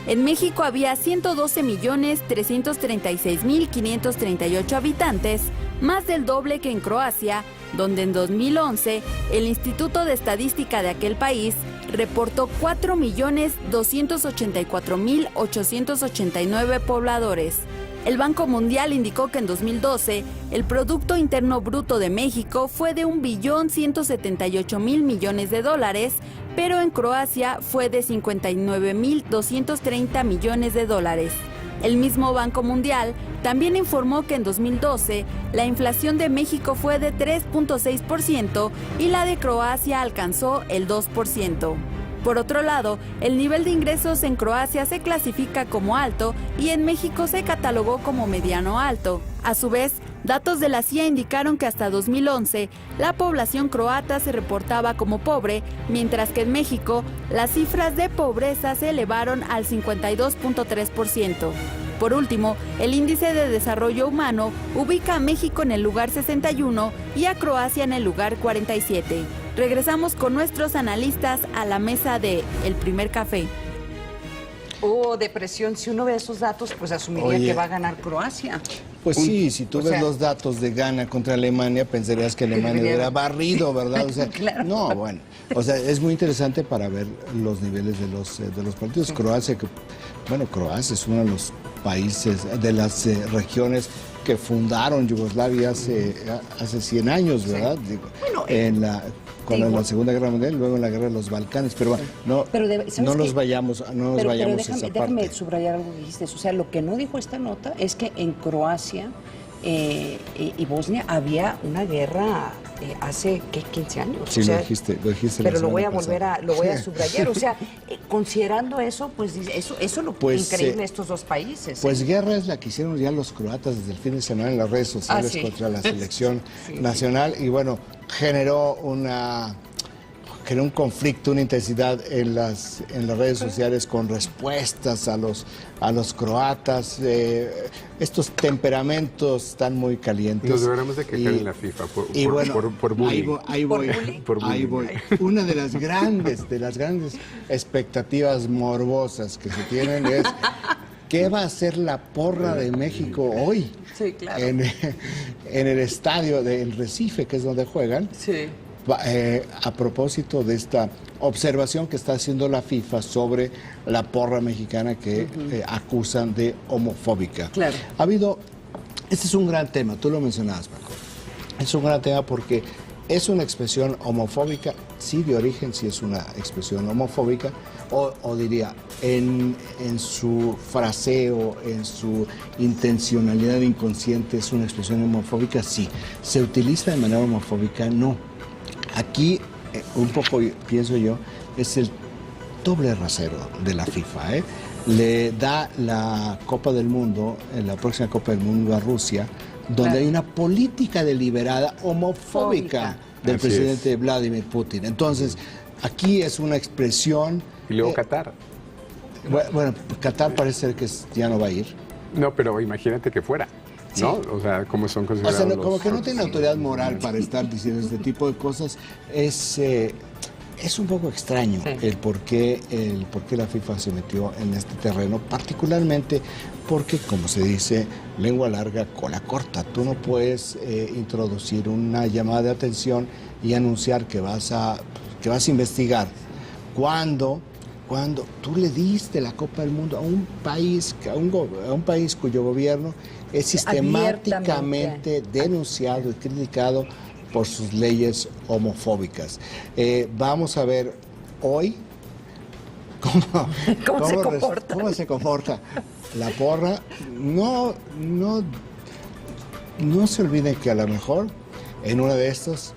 en México había 112.336.538 habitantes, más del doble que en Croacia, donde en 2011 el Instituto de Estadística de aquel país reportó 4.284.889 pobladores. El Banco Mundial indicó que en 2012 el Producto Interno Bruto de México fue de $1.178.000 millones, pero en Croacia fue de $59.230 millones. El mismo Banco Mundial también informó que en 2012 la inflación de México fue de 3.6% y la de Croacia alcanzó el 2%. Por otro lado, el nivel de ingresos en Croacia se clasifica como alto y en México se catalogó como mediano alto. A su vez, datos de la CIA indicaron que hasta 2011 la población croata se reportaba como pobre, mientras que en México las cifras de pobreza se elevaron al 52.3%. Por último, el Índice de Desarrollo Humano ubica a México en el lugar 61 y a Croacia en el lugar 47. Regresamos con nuestros analistas a la mesa de El Primer Café. Depresión, si uno ve esos datos, pues asumiría que va a ganar Croacia. Pues sí, si tú ves los datos de Ghana contra Alemania, pensarías que Alemania era barrido, ¿verdad? O sea, claro. No, bueno, o sea, es muy interesante para ver los niveles de los partidos. Sí. Croacia es uno de los países, de las regiones que fundaron Yugoslavia hace 100 años, ¿verdad? Sí. Bueno, con la Segunda Guerra Mundial, luego en la Guerra de los Balcanes, pero no nos vayamos a esa parte. Déjame subrayar algo que dijiste. O sea, lo que no dijo esta nota es que en Croacia y Bosnia había una guerra hace, ¿qué? 15 años. Sí, o sea, lo dijiste pero lo voy a subrayar. O sea, considerando eso, pues eso es lo increíble de estos dos países. Pues guerra es la que hicieron ya los croatas desde el fin de semana en las redes sociales contra la selección nacional y bueno, generó un conflicto, una intensidad en las redes sociales con respuestas a los croatas. Estos temperamentos están muy calientes. Nos deberíamos de quejar en la FIFA por bullying. Ahí voy. Una de las grandes expectativas morbosas que se tienen es ¿qué va a hacer la porra de México hoy? Sí, claro. En el estadio del Recife, que es donde juegan. Sí. A propósito de esta observación que está haciendo la FIFA sobre la porra mexicana que acusan de homofóbica. Claro. Este es un gran tema, tú lo mencionabas, Paco. Es un gran tema porque es una expresión homofóbica, sí, de origen, sí es una expresión homofóbica, o diría, en su fraseo, en su intencionalidad inconsciente, es una expresión homofóbica, sí. ¿Se utiliza de manera homofóbica? No. Aquí, un poco, pienso yo, es el doble rasero de la FIFA. Le da la Copa del Mundo, la próxima Copa del Mundo a Rusia, donde hay una política deliberada homofóbica del presidente Vladimir Putin. Entonces, aquí es una expresión... Y luego Qatar. Bueno, Qatar parece ser que ya no va a ir. No, pero imagínate que fuera. ¿No? O sea, ¿cómo son considerados? O sea, como que no tiene autoridad moral para estar diciendo este tipo de cosas. Es Es un poco extraño el por qué la FIFA se metió en este terreno, particularmente porque, como se dice, lengua larga, cola corta. Tú no puedes introducir una llamada de atención y anunciar que vas a investigar cuando tú le diste la Copa del Mundo a un país cuyo gobierno es sistemáticamente denunciado y criticado por sus leyes homofóbicas. Vamos a ver hoy cómo se comporta la porra. No se olviden que a lo mejor en una de estas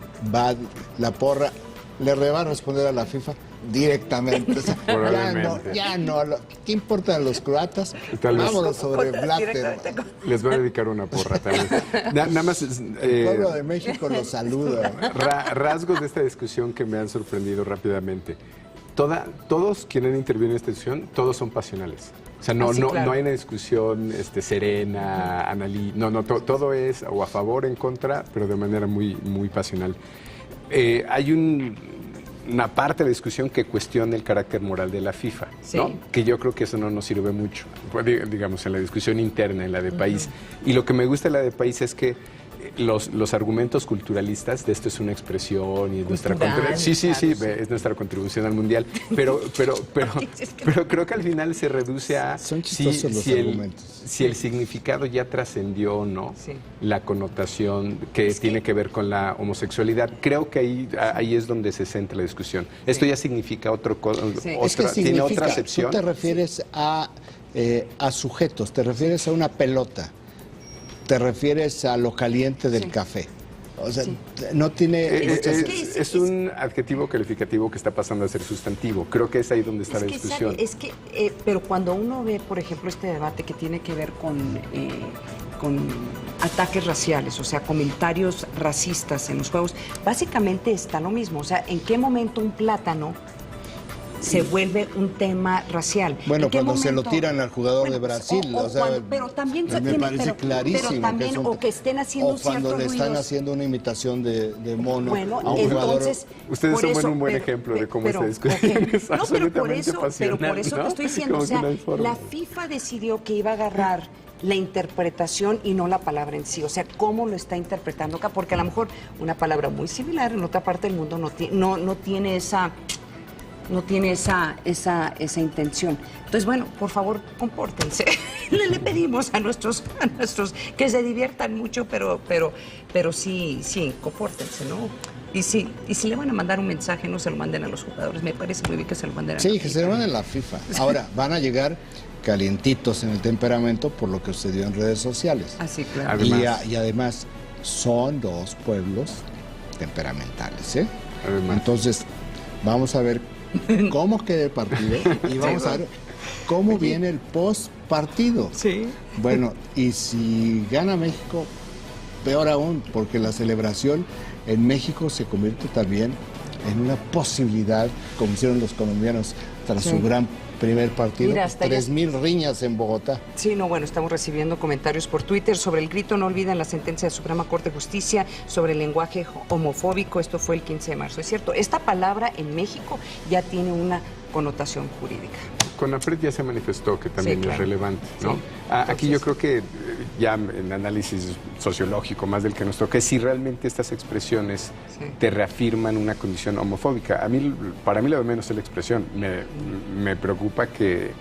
la porra le va a responder a la FIFA directamente. O sea, ya no. ¿Qué importan los croatas? Vámonos sobre Blatter. Les voy a dedicar una porra también. Nada más. El pueblo de México los saluda. Rasgos de esta discusión que me han sorprendido rápidamente. Todos quienes intervienen en esta discusión, todos son pasionales. O sea, no hay una discusión serena, todo es o a favor o en contra, pero de manera muy, muy pasional. Hay una parte de la discusión que cuestiona el carácter moral de la FIFA, ¿no? Que yo creo que eso no nos sirve mucho, digamos, en la discusión interna, en la de país. Y lo que me gusta de la de país es que los argumentos culturalistas de esto es una expresión y es nuestra es nuestra contribución al mundial, pero creo que al final se reduce a son chistosos los argumentos. Si el significado ya trascendió o no la connotación que tiene que ver con la homosexualidad. Creo que ahí es donde se centra la discusión. Esto ya significa tiene otra acepción. Tú te refieres a sujetos, te refieres a una pelota. Te refieres a lo caliente del café. O sea, no tiene... Es un adjetivo calificativo que está pasando a ser sustantivo. Creo que es ahí donde está la discusión. Pero cuando uno ve, por ejemplo, este debate que tiene que ver con ataques raciales, o sea, comentarios racistas en los juegos, básicamente está lo mismo. O sea, ¿en qué momento un plátano se vuelve un tema racial? Bueno, cuando se lo tiran al jugador de Brasil, pero también me parece clarísimo. Pero también, o que estén haciendo cuando le están haciendo una imitación de mono a un entonces, jugador. Ustedes son un buen ejemplo de cómo esta discusión es absolutamente pasional. Pero por eso te estoy diciendo, o sea, la FIFA decidió que iba a agarrar la interpretación y no la palabra en sí, o sea, cómo lo está interpretando acá, porque a lo mejor una palabra muy similar en otra parte del mundo no tiene esa intención. Entonces, bueno, por favor, compórtense. Le pedimos a nuestros que se diviertan mucho, pero sí, compórtense, ¿no? Y si le van a mandar un mensaje, no se lo manden a los jugadores. Me parece muy bien que se lo manden a la FIFA. Sí, que se lo manden a la FIFA. Ahora, van a llegar calientitos en el temperamento por lo que sucedió en redes sociales. Así, claro. Y además, son dos pueblos temperamentales, ¿eh? Entonces, vamos a ver cómo queda el partido y vamos a ver cómo viene el post-partido. Sí. Bueno, y si gana México, peor aún, porque la celebración en México se convierte también en una posibilidad, como hicieron los colombianos tras su gran primer partido. Mira, 3,000 riñas en Bogotá. Sí, no, bueno, estamos recibiendo comentarios por Twitter sobre el grito. No olviden la sentencia de la Suprema Corte de Justicia sobre el lenguaje homofóbico. Esto fue el 15 de marzo. Es cierto, esta palabra en México ya tiene una connotación jurídica. CONAPRED ya se manifestó que también es relevante, ¿no? Sí. Aquí yo creo que ya en análisis sociológico más del que nos toca es si realmente estas expresiones te reafirman una condición homofóbica. Para mí lo de menos es la expresión. Me preocupa que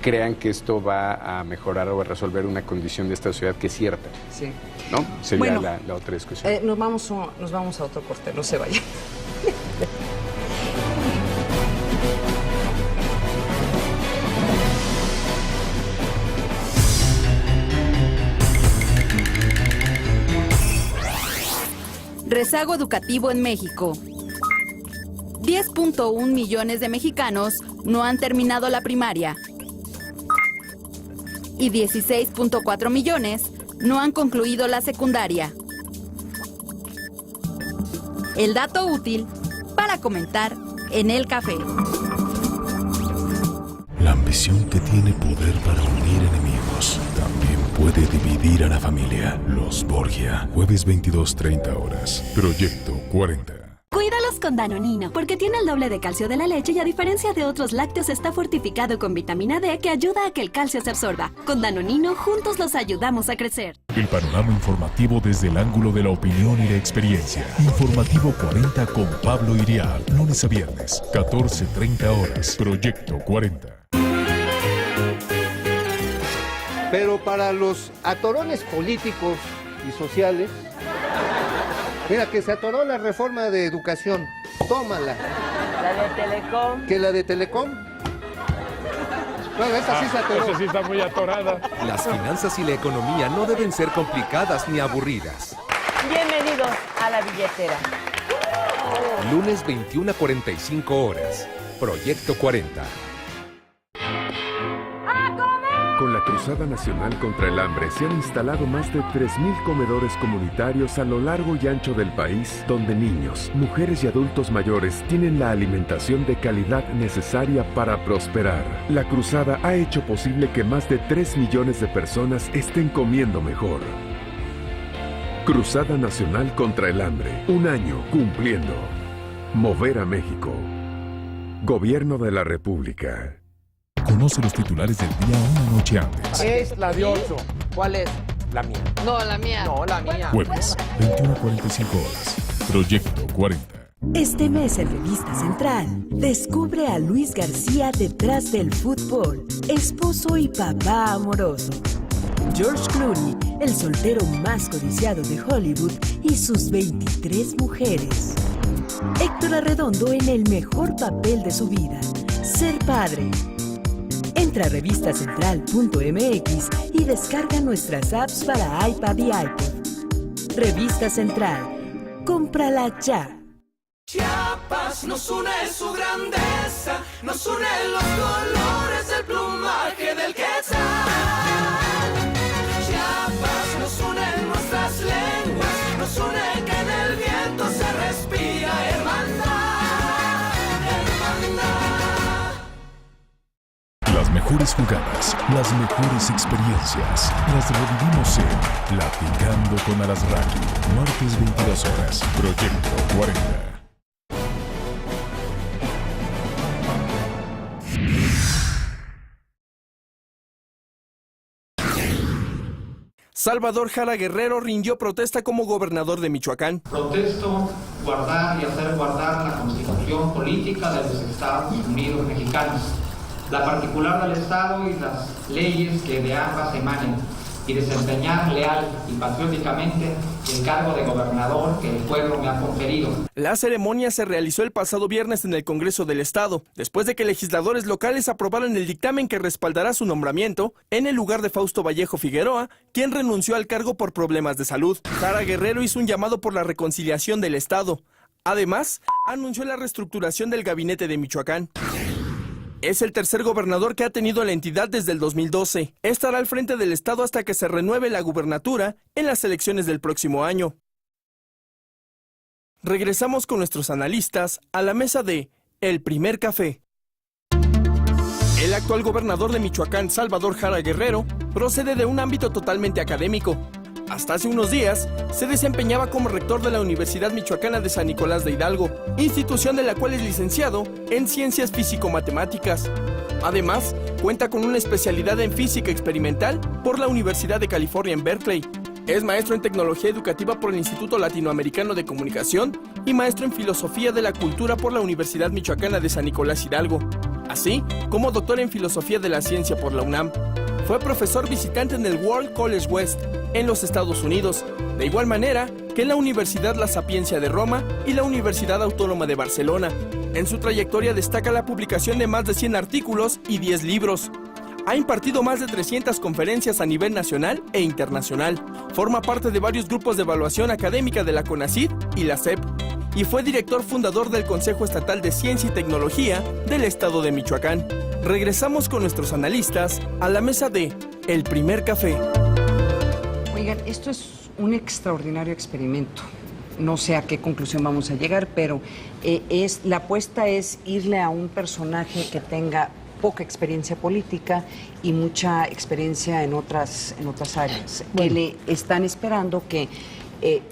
crean que esto va a mejorar o a resolver una condición de esta sociedad que es cierta. Sí. ¿No? Sería la otra discusión. Nos vamos a otro corte, no se vayan. Rezago educativo en México. 10.1 millones de mexicanos no han terminado la primaria y 16.4 millones no han concluido la secundaria. El dato útil para comentar en el café. La ambición que tiene poder para unir enemigos también puede dividir a la familia. Los Borgia, jueves 22:30 horas. Proyecto 40. Cuídalos con Danonino, porque tiene el doble de calcio de la leche y a diferencia de otros lácteos está fortificado con vitamina D que ayuda a que el calcio se absorba. Con Danonino, juntos los ayudamos a crecer. El panorama informativo desde el ángulo de la opinión y la experiencia. Informativo 40 con Pablo Iriar, lunes a viernes, 14:30 horas. Proyecto 40. Pero para los atorones políticos y sociales, mira, que se atoró la reforma de educación. Tómala. La de Telecom. ¿Que la de Telecom? Bueno, esa sí se atoró. Esa sí está muy atorada. Las finanzas y la economía no deben ser complicadas ni aburridas. Bienvenidos a La Billetera. Lunes 21:45 horas. Proyecto 40. Con la Cruzada Nacional contra el Hambre se han instalado más de 3,000 comedores comunitarios a lo largo y ancho del país, donde niños, mujeres y adultos mayores tienen la alimentación de calidad necesaria para prosperar. La Cruzada ha hecho posible que más de 3 millones de personas estén comiendo mejor. Cruzada Nacional contra el Hambre, un año cumpliendo. Mover a México. Gobierno de la República. Conoce los titulares del día una noche antes. Es la de 8. ¿Cuál es? La mía. No, la mía. No, la mía. Jueves, 21:45 horas. Proyecto 40. Este mes en Revista Central, descubre a Luis García detrás del fútbol, esposo y papá amoroso. George Clooney, el soltero más codiciado de Hollywood, y sus 23 mujeres. Héctor Arredondo en el mejor papel de su vida, ser padre. Entra a revistacentral.mx y descarga nuestras apps para iPad y iPod. Revista Central. Cómprala ya. Chiapas nos une su grandeza, nos unen los colores del plumaje del quetzal. Chiapas nos unen nuestras lenguas, nos une que en el viento se respira hermandad, hermandad. Las mejores jugadas, las mejores experiencias, las revivimos en Platicando con Alasraqui, martes 22 horas, Proyecto 40. Salvador Jara Guerrero rindió protesta como gobernador de Michoacán. Protesto guardar y hacer guardar la Constitución política de los Estados Unidos mexicanos, la particular del Estado y las leyes que de ambas emanen, y desempeñar leal y patrióticamente el cargo de gobernador que el pueblo me ha conferido. La ceremonia se realizó el pasado viernes en el Congreso del Estado, después de que legisladores locales aprobaran el dictamen que respaldará su nombramiento en el lugar de Fausto Vallejo Figueroa, quien renunció al cargo por problemas de salud. Jara Guerrero hizo un llamado por la reconciliación del Estado. Además, anunció la reestructuración del gabinete de Michoacán. Es el tercer gobernador que ha tenido la entidad desde el 2012. Estará al frente del estado hasta que se renueve la gubernatura en las elecciones del próximo año. Regresamos con nuestros analistas a la mesa de El Primer Café. El actual gobernador de Michoacán, Salvador Jara Guerrero, procede de un ámbito totalmente académico. Hasta hace unos días, se desempeñaba como rector de la Universidad Michoacana de San Nicolás de Hidalgo, institución de la cual es licenciado en Ciencias Físico-Matemáticas. Además, cuenta con una especialidad en Física Experimental por la Universidad de California en Berkeley. Es maestro en Tecnología Educativa por el Instituto Latinoamericano de Comunicación y maestro en Filosofía de la Cultura por la Universidad Michoacana de San Nicolás Hidalgo, así como doctor en Filosofía de la Ciencia por la UNAM. Fue profesor visitante en el World College West, en los Estados Unidos, de igual manera que en la Universidad La Sapienza de Roma y la Universidad Autónoma de Barcelona. En su trayectoria destaca la publicación de más de 100 artículos y 10 libros. Ha impartido más de 300 conferencias a nivel nacional e internacional. Forma parte de varios grupos de evaluación académica de la CONACYT y la SEP. Y fue director fundador del Consejo Estatal de Ciencia y Tecnología del Estado de Michoacán. Regresamos con nuestros analistas a la mesa de El Primer Café. Oigan, esto es un extraordinario experimento. No sé a qué conclusión vamos a llegar, pero la apuesta es irle a un personaje que tenga poca experiencia política y mucha experiencia en otras áreas. Bueno. Que le están esperando que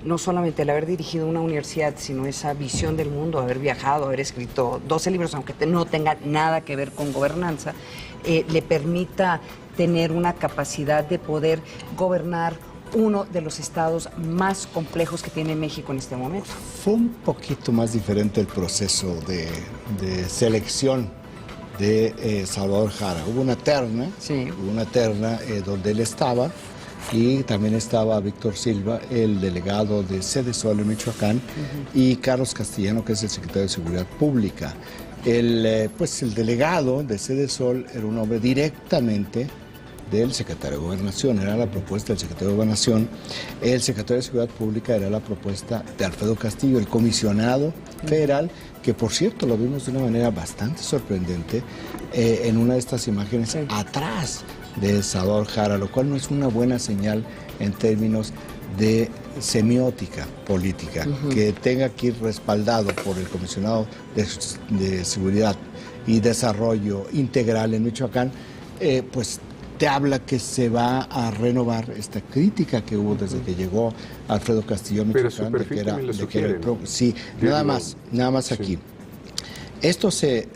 no solamente el haber dirigido una universidad, sino esa visión del mundo, haber viajado, haber escrito 12 libros, aunque no tenga nada que ver con gobernanza, le permita tener una capacidad de poder gobernar uno de los estados más complejos que tiene México en este momento. Fue un poquito más diferente el proceso de selección de Salvador Jara. Hubo una terna, donde él estaba, y también estaba Víctor Silva, el delegado de Sede Sol en Michoacán, y Carlos Castellano, que es el secretario de Seguridad Pública. El delegado de Sede Sol era un hombre directamente del secretario de Gobernación, era la propuesta del secretario de Gobernación. El secretario de Seguridad Pública era la propuesta de Alfredo Castillo, el comisionado federal, que por cierto lo vimos de una manera bastante sorprendente en una de estas imágenes atrás de Salvador Jara, lo cual no es una buena señal en términos de semiótica política, que tenga que ir respaldado por el comisionado de Seguridad y Desarrollo Integral en Michoacán, pues te habla que se va a renovar esta crítica que hubo desde que llegó Alfredo Castillo a Michoacán, de que era el sí, nada más aquí. Esto se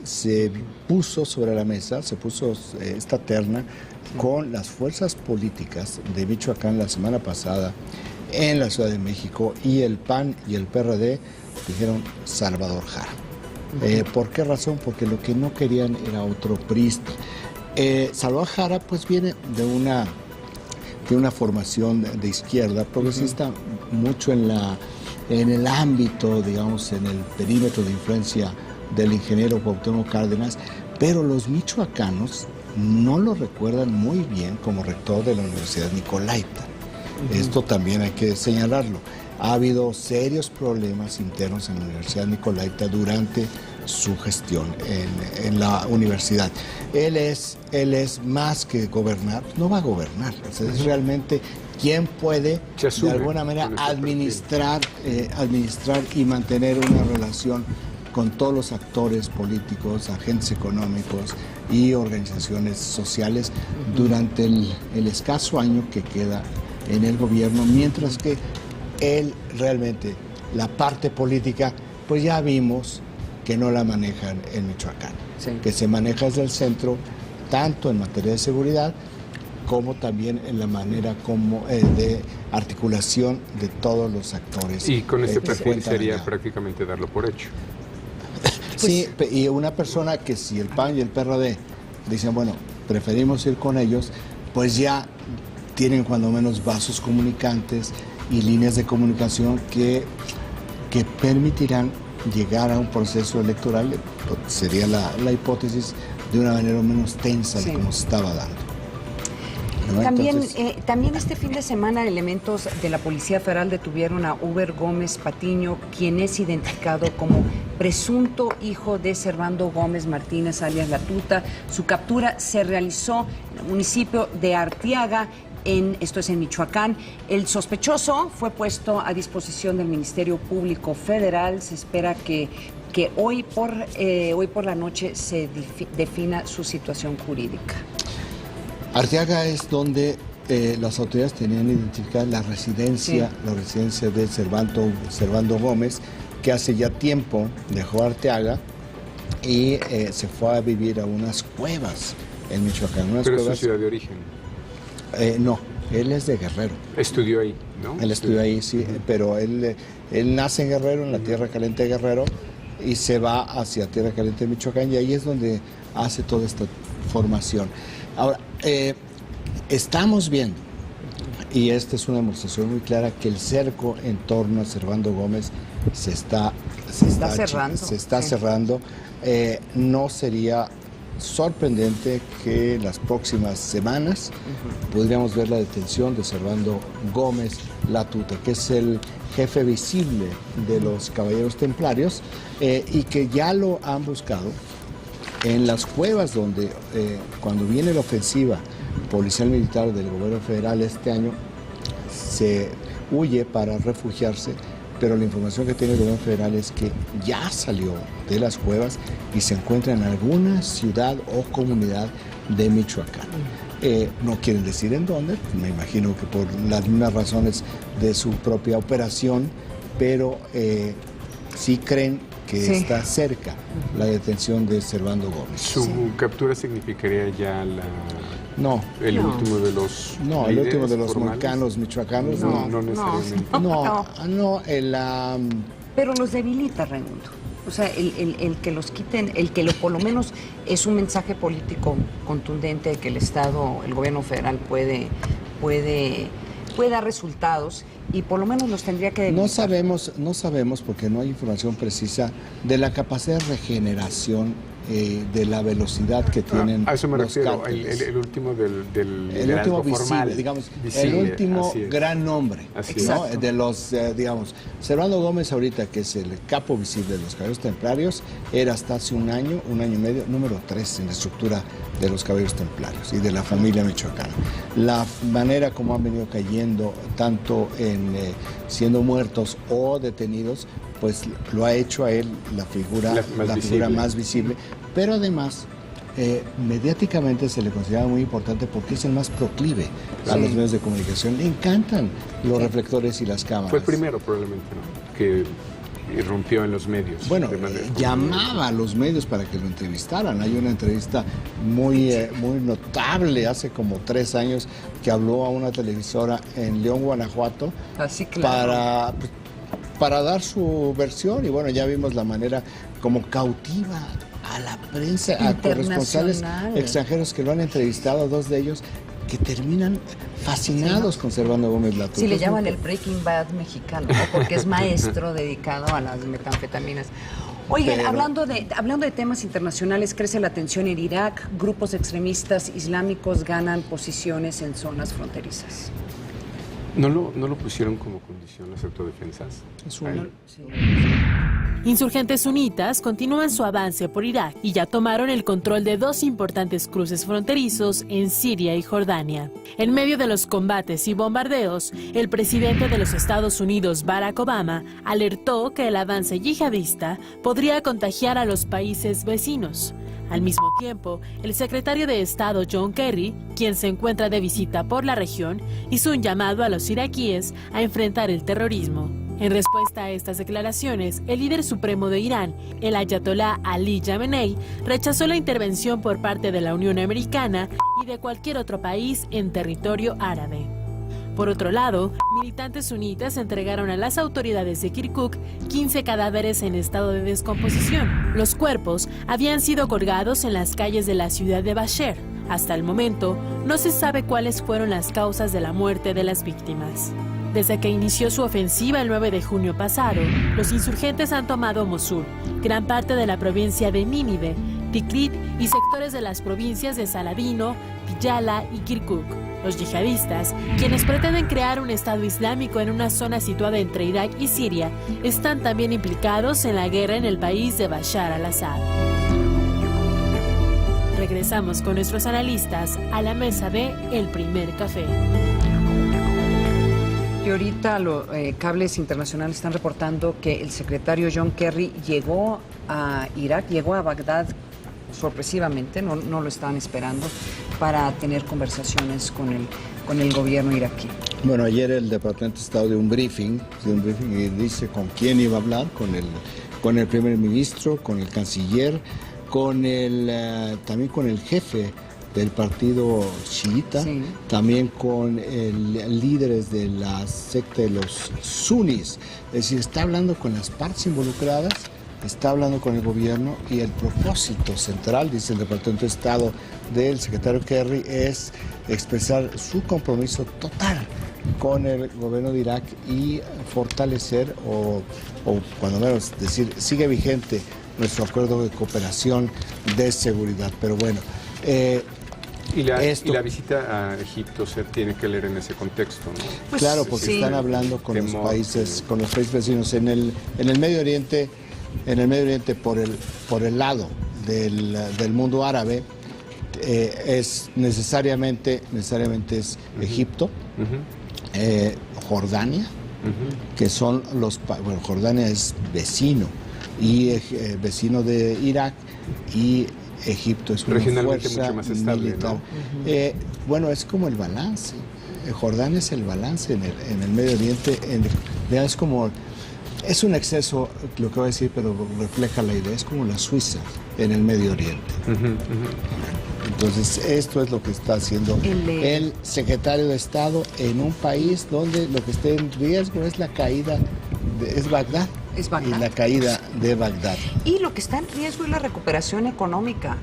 puso sobre la mesa, se puso esta terna con las fuerzas políticas de Michoacán la semana pasada en la Ciudad de México, y el PAN y el PRD dijeron Salvador Jara. ¿Por qué razón? Porque lo que no querían era otro priista. Salvador Jara pues viene de una formación de izquierda progresista, mucho en el ámbito, digamos, en el perímetro de influencia del ingeniero Cuauhtémoc Cárdenas, pero los michoacanos no lo recuerdan muy bien como rector de la Universidad Nicolaita. Esto también hay que señalarlo. Ha habido serios problemas internos en la Universidad Nicolaita durante su gestión en la universidad. Él es más que gobernar, no va a gobernar. O sea, es realmente quien puede de alguna manera administrar y mantener una relación con todos los actores políticos, agentes económicos y organizaciones sociales durante el escaso año que queda en el gobierno, mientras que él realmente, la parte política, pues ya vimos que no la manejan en Michoacán, que se maneja desde el centro, tanto en materia de seguridad como también en la manera como de articulación de todos los actores. Y con este perfil sería prácticamente darlo por hecho. Sí, y una persona que si el PAN y el PRD dicen, bueno, preferimos ir con ellos, pues ya tienen cuando menos vasos comunicantes y líneas de comunicación que permitirán llegar a un proceso electoral, sería la hipótesis, de una manera menos tensa de como se estaba dando. ¿No? También este fin de semana elementos de la Policía Federal detuvieron a Uber Gómez Patiño, quien es identificado como presunto hijo de Servando Gómez Martínez, alias La Tuta. Su captura se realizó en el municipio de Arteaga, esto es en Michoacán. El sospechoso fue puesto a disposición del Ministerio Público Federal. Se espera que hoy por la noche se defina su situación jurídica. Arteaga es donde las autoridades tenían identificada la residencia de Servando Gómez, que hace ya tiempo dejó Arteaga y se fue a vivir a unas cuevas en Michoacán. ¿Pero es su ciudad de origen? No, él es de Guerrero. Estudió ahí, ¿no? Él estudió ahí, sí, pero él nace en Guerrero, en la Tierra Caliente de Guerrero, y se va hacia Tierra Caliente de Michoacán, y ahí es donde hace toda esta formación. Ahora, estamos viendo, y esta es una demostración muy clara, que el cerco en torno a Servando Gómez se está cerrando. No sería sorprendente que en las próximas semanas podríamos ver la detención de Servando Gómez La Tuta, que es el jefe visible de los Caballeros Templarios, y que ya lo han buscado en las cuevas donde cuando viene la ofensiva policial militar del gobierno federal este año, se huye para refugiarse, pero la información que tiene el gobierno federal es que ya salió de las cuevas y se encuentra en alguna ciudad o comunidad de Michoacán. No quieren decir en dónde, me imagino que por las mismas razones de su propia operación, pero sí creen que está cerca la detención de Servando Gómez. ¿Su captura significaría ya el último de los el último de los molcanos michoacanos? No necesariamente. Pero los debilita, Raimundo. O sea, el que los quiten, por lo menos es un mensaje político contundente de que el Estado, el gobierno federal puede dar resultados y por lo menos los tendría que debilitar. No sabemos porque no hay información precisa de la capacidad de regeneración, de la velocidad que tienen a eso me los refiero, cárteles. el último del el último visible, formal, digamos, visible, el último gran nombre, ¿no? De los, digamos, Servando Gómez ahorita, que es el capo visible de los Caballeros Templarios, era hasta hace un año y medio, número 3 en la estructura de los Caballeros Templarios y de la familia michoacana. La manera como han venido cayendo, tanto en siendo muertos o detenidos, pues lo ha hecho a él la figura más visible, pero además mediáticamente se le considera muy importante porque es el más proclive a los medios de comunicación. Le encantan los reflectores y las cámaras. Fue el primero probablemente, ¿no? Que irrumpió en los medios. Bueno, llamaba a los medios para que lo entrevistaran. Hay una entrevista muy notable hace como 3 años que habló a una televisora en León, Guanajuato, para dar su versión, y bueno, ya vimos la manera como cautiva a la prensa, a corresponsales extranjeros que lo han entrevistado, 2 de ellos que terminan fascinados con Servando Gómez Latú. Sí, le llaman el Breaking Bad mexicano, ¿no? Porque es maestro dedicado a las metanfetaminas. Oigan, hablando de temas internacionales, crece la tensión en Irak, grupos extremistas islámicos ganan posiciones en zonas fronterizas. ¿No lo pusieron como condición las autodefensas? Insurgentes sunitas continúan su avance por Irak y ya tomaron el control de 2 importantes cruces fronterizos en Siria y Jordania. En medio de los combates y bombardeos, el presidente de los Estados Unidos, Barack Obama, alertó que el avance yihadista podría contagiar a los países vecinos. Al mismo tiempo, el secretario de Estado John Kerry, quien se encuentra de visita por la región, hizo un llamado a los iraquíes a enfrentar el terrorismo. En respuesta a estas declaraciones, el líder supremo de Irán, el ayatolá Ali Khamenei, rechazó la intervención por parte de la Unión Americana y de cualquier otro país en territorio árabe. Por otro lado, militantes sunitas entregaron a las autoridades de Kirkuk 15 cadáveres en estado de descomposición. Los cuerpos habían sido colgados en las calles de la ciudad de Basher. Hasta el momento, no se sabe cuáles fueron las causas de la muerte de las víctimas. Desde que inició su ofensiva el 9 de junio pasado, los insurgentes han tomado Mosul, gran parte de la provincia de Nínive, Tikrit y sectores de las provincias de Saladino, Diyala y Kirkuk. Los yihadistas, quienes pretenden crear un Estado islámico en una zona situada entre Irak y Siria, están también implicados en la guerra en el país de Bashar al-Assad. Regresamos con nuestros analistas a la mesa de El Primer Café. Y ahorita los cables internacionales están reportando que el secretario John Kerry llegó a Irak, llegó a Bagdad sorpresivamente, no lo estaban esperando, para tener conversaciones con el gobierno iraquí. Bueno, ayer el Departamento de Estado dio un briefing y dice con quién iba a hablar, con el primer ministro, con el canciller, también con el jefe del partido chiita, también con líderes de la secta de los sunis. Es decir, está hablando con las partes involucradas, está hablando con el gobierno, y el propósito central, dice el Departamento de Estado del secretario Kerry, es expresar su compromiso total con el gobierno de Irak y fortalecer o cuando menos decir, sigue vigente nuestro acuerdo de cooperación de seguridad. Pero bueno, y la visita a Egipto se tiene que leer en ese contexto, ¿no? Pues, claro, porque están hablando con los países vecinos en el Medio Oriente. En el Medio Oriente, por el lado del mundo árabe, es necesariamente es Egipto, Jordania, que son Jordania es vecino y vecino de Irak, y Egipto es una regionalmente fuerza mucho más estable, militar. ¿no? Bueno, es como el balance. Jordania es el balance en el Medio Oriente. Es como, es un exceso lo que voy a decir, pero refleja la idea. Es como la Suiza en el Medio Oriente. Entonces, esto es lo que está haciendo el secretario de Estado en un país donde lo que está en riesgo es la caída, es Bagdad. Es Bagdad. Y la caída de Bagdad. Y lo que está en riesgo es la recuperación económica.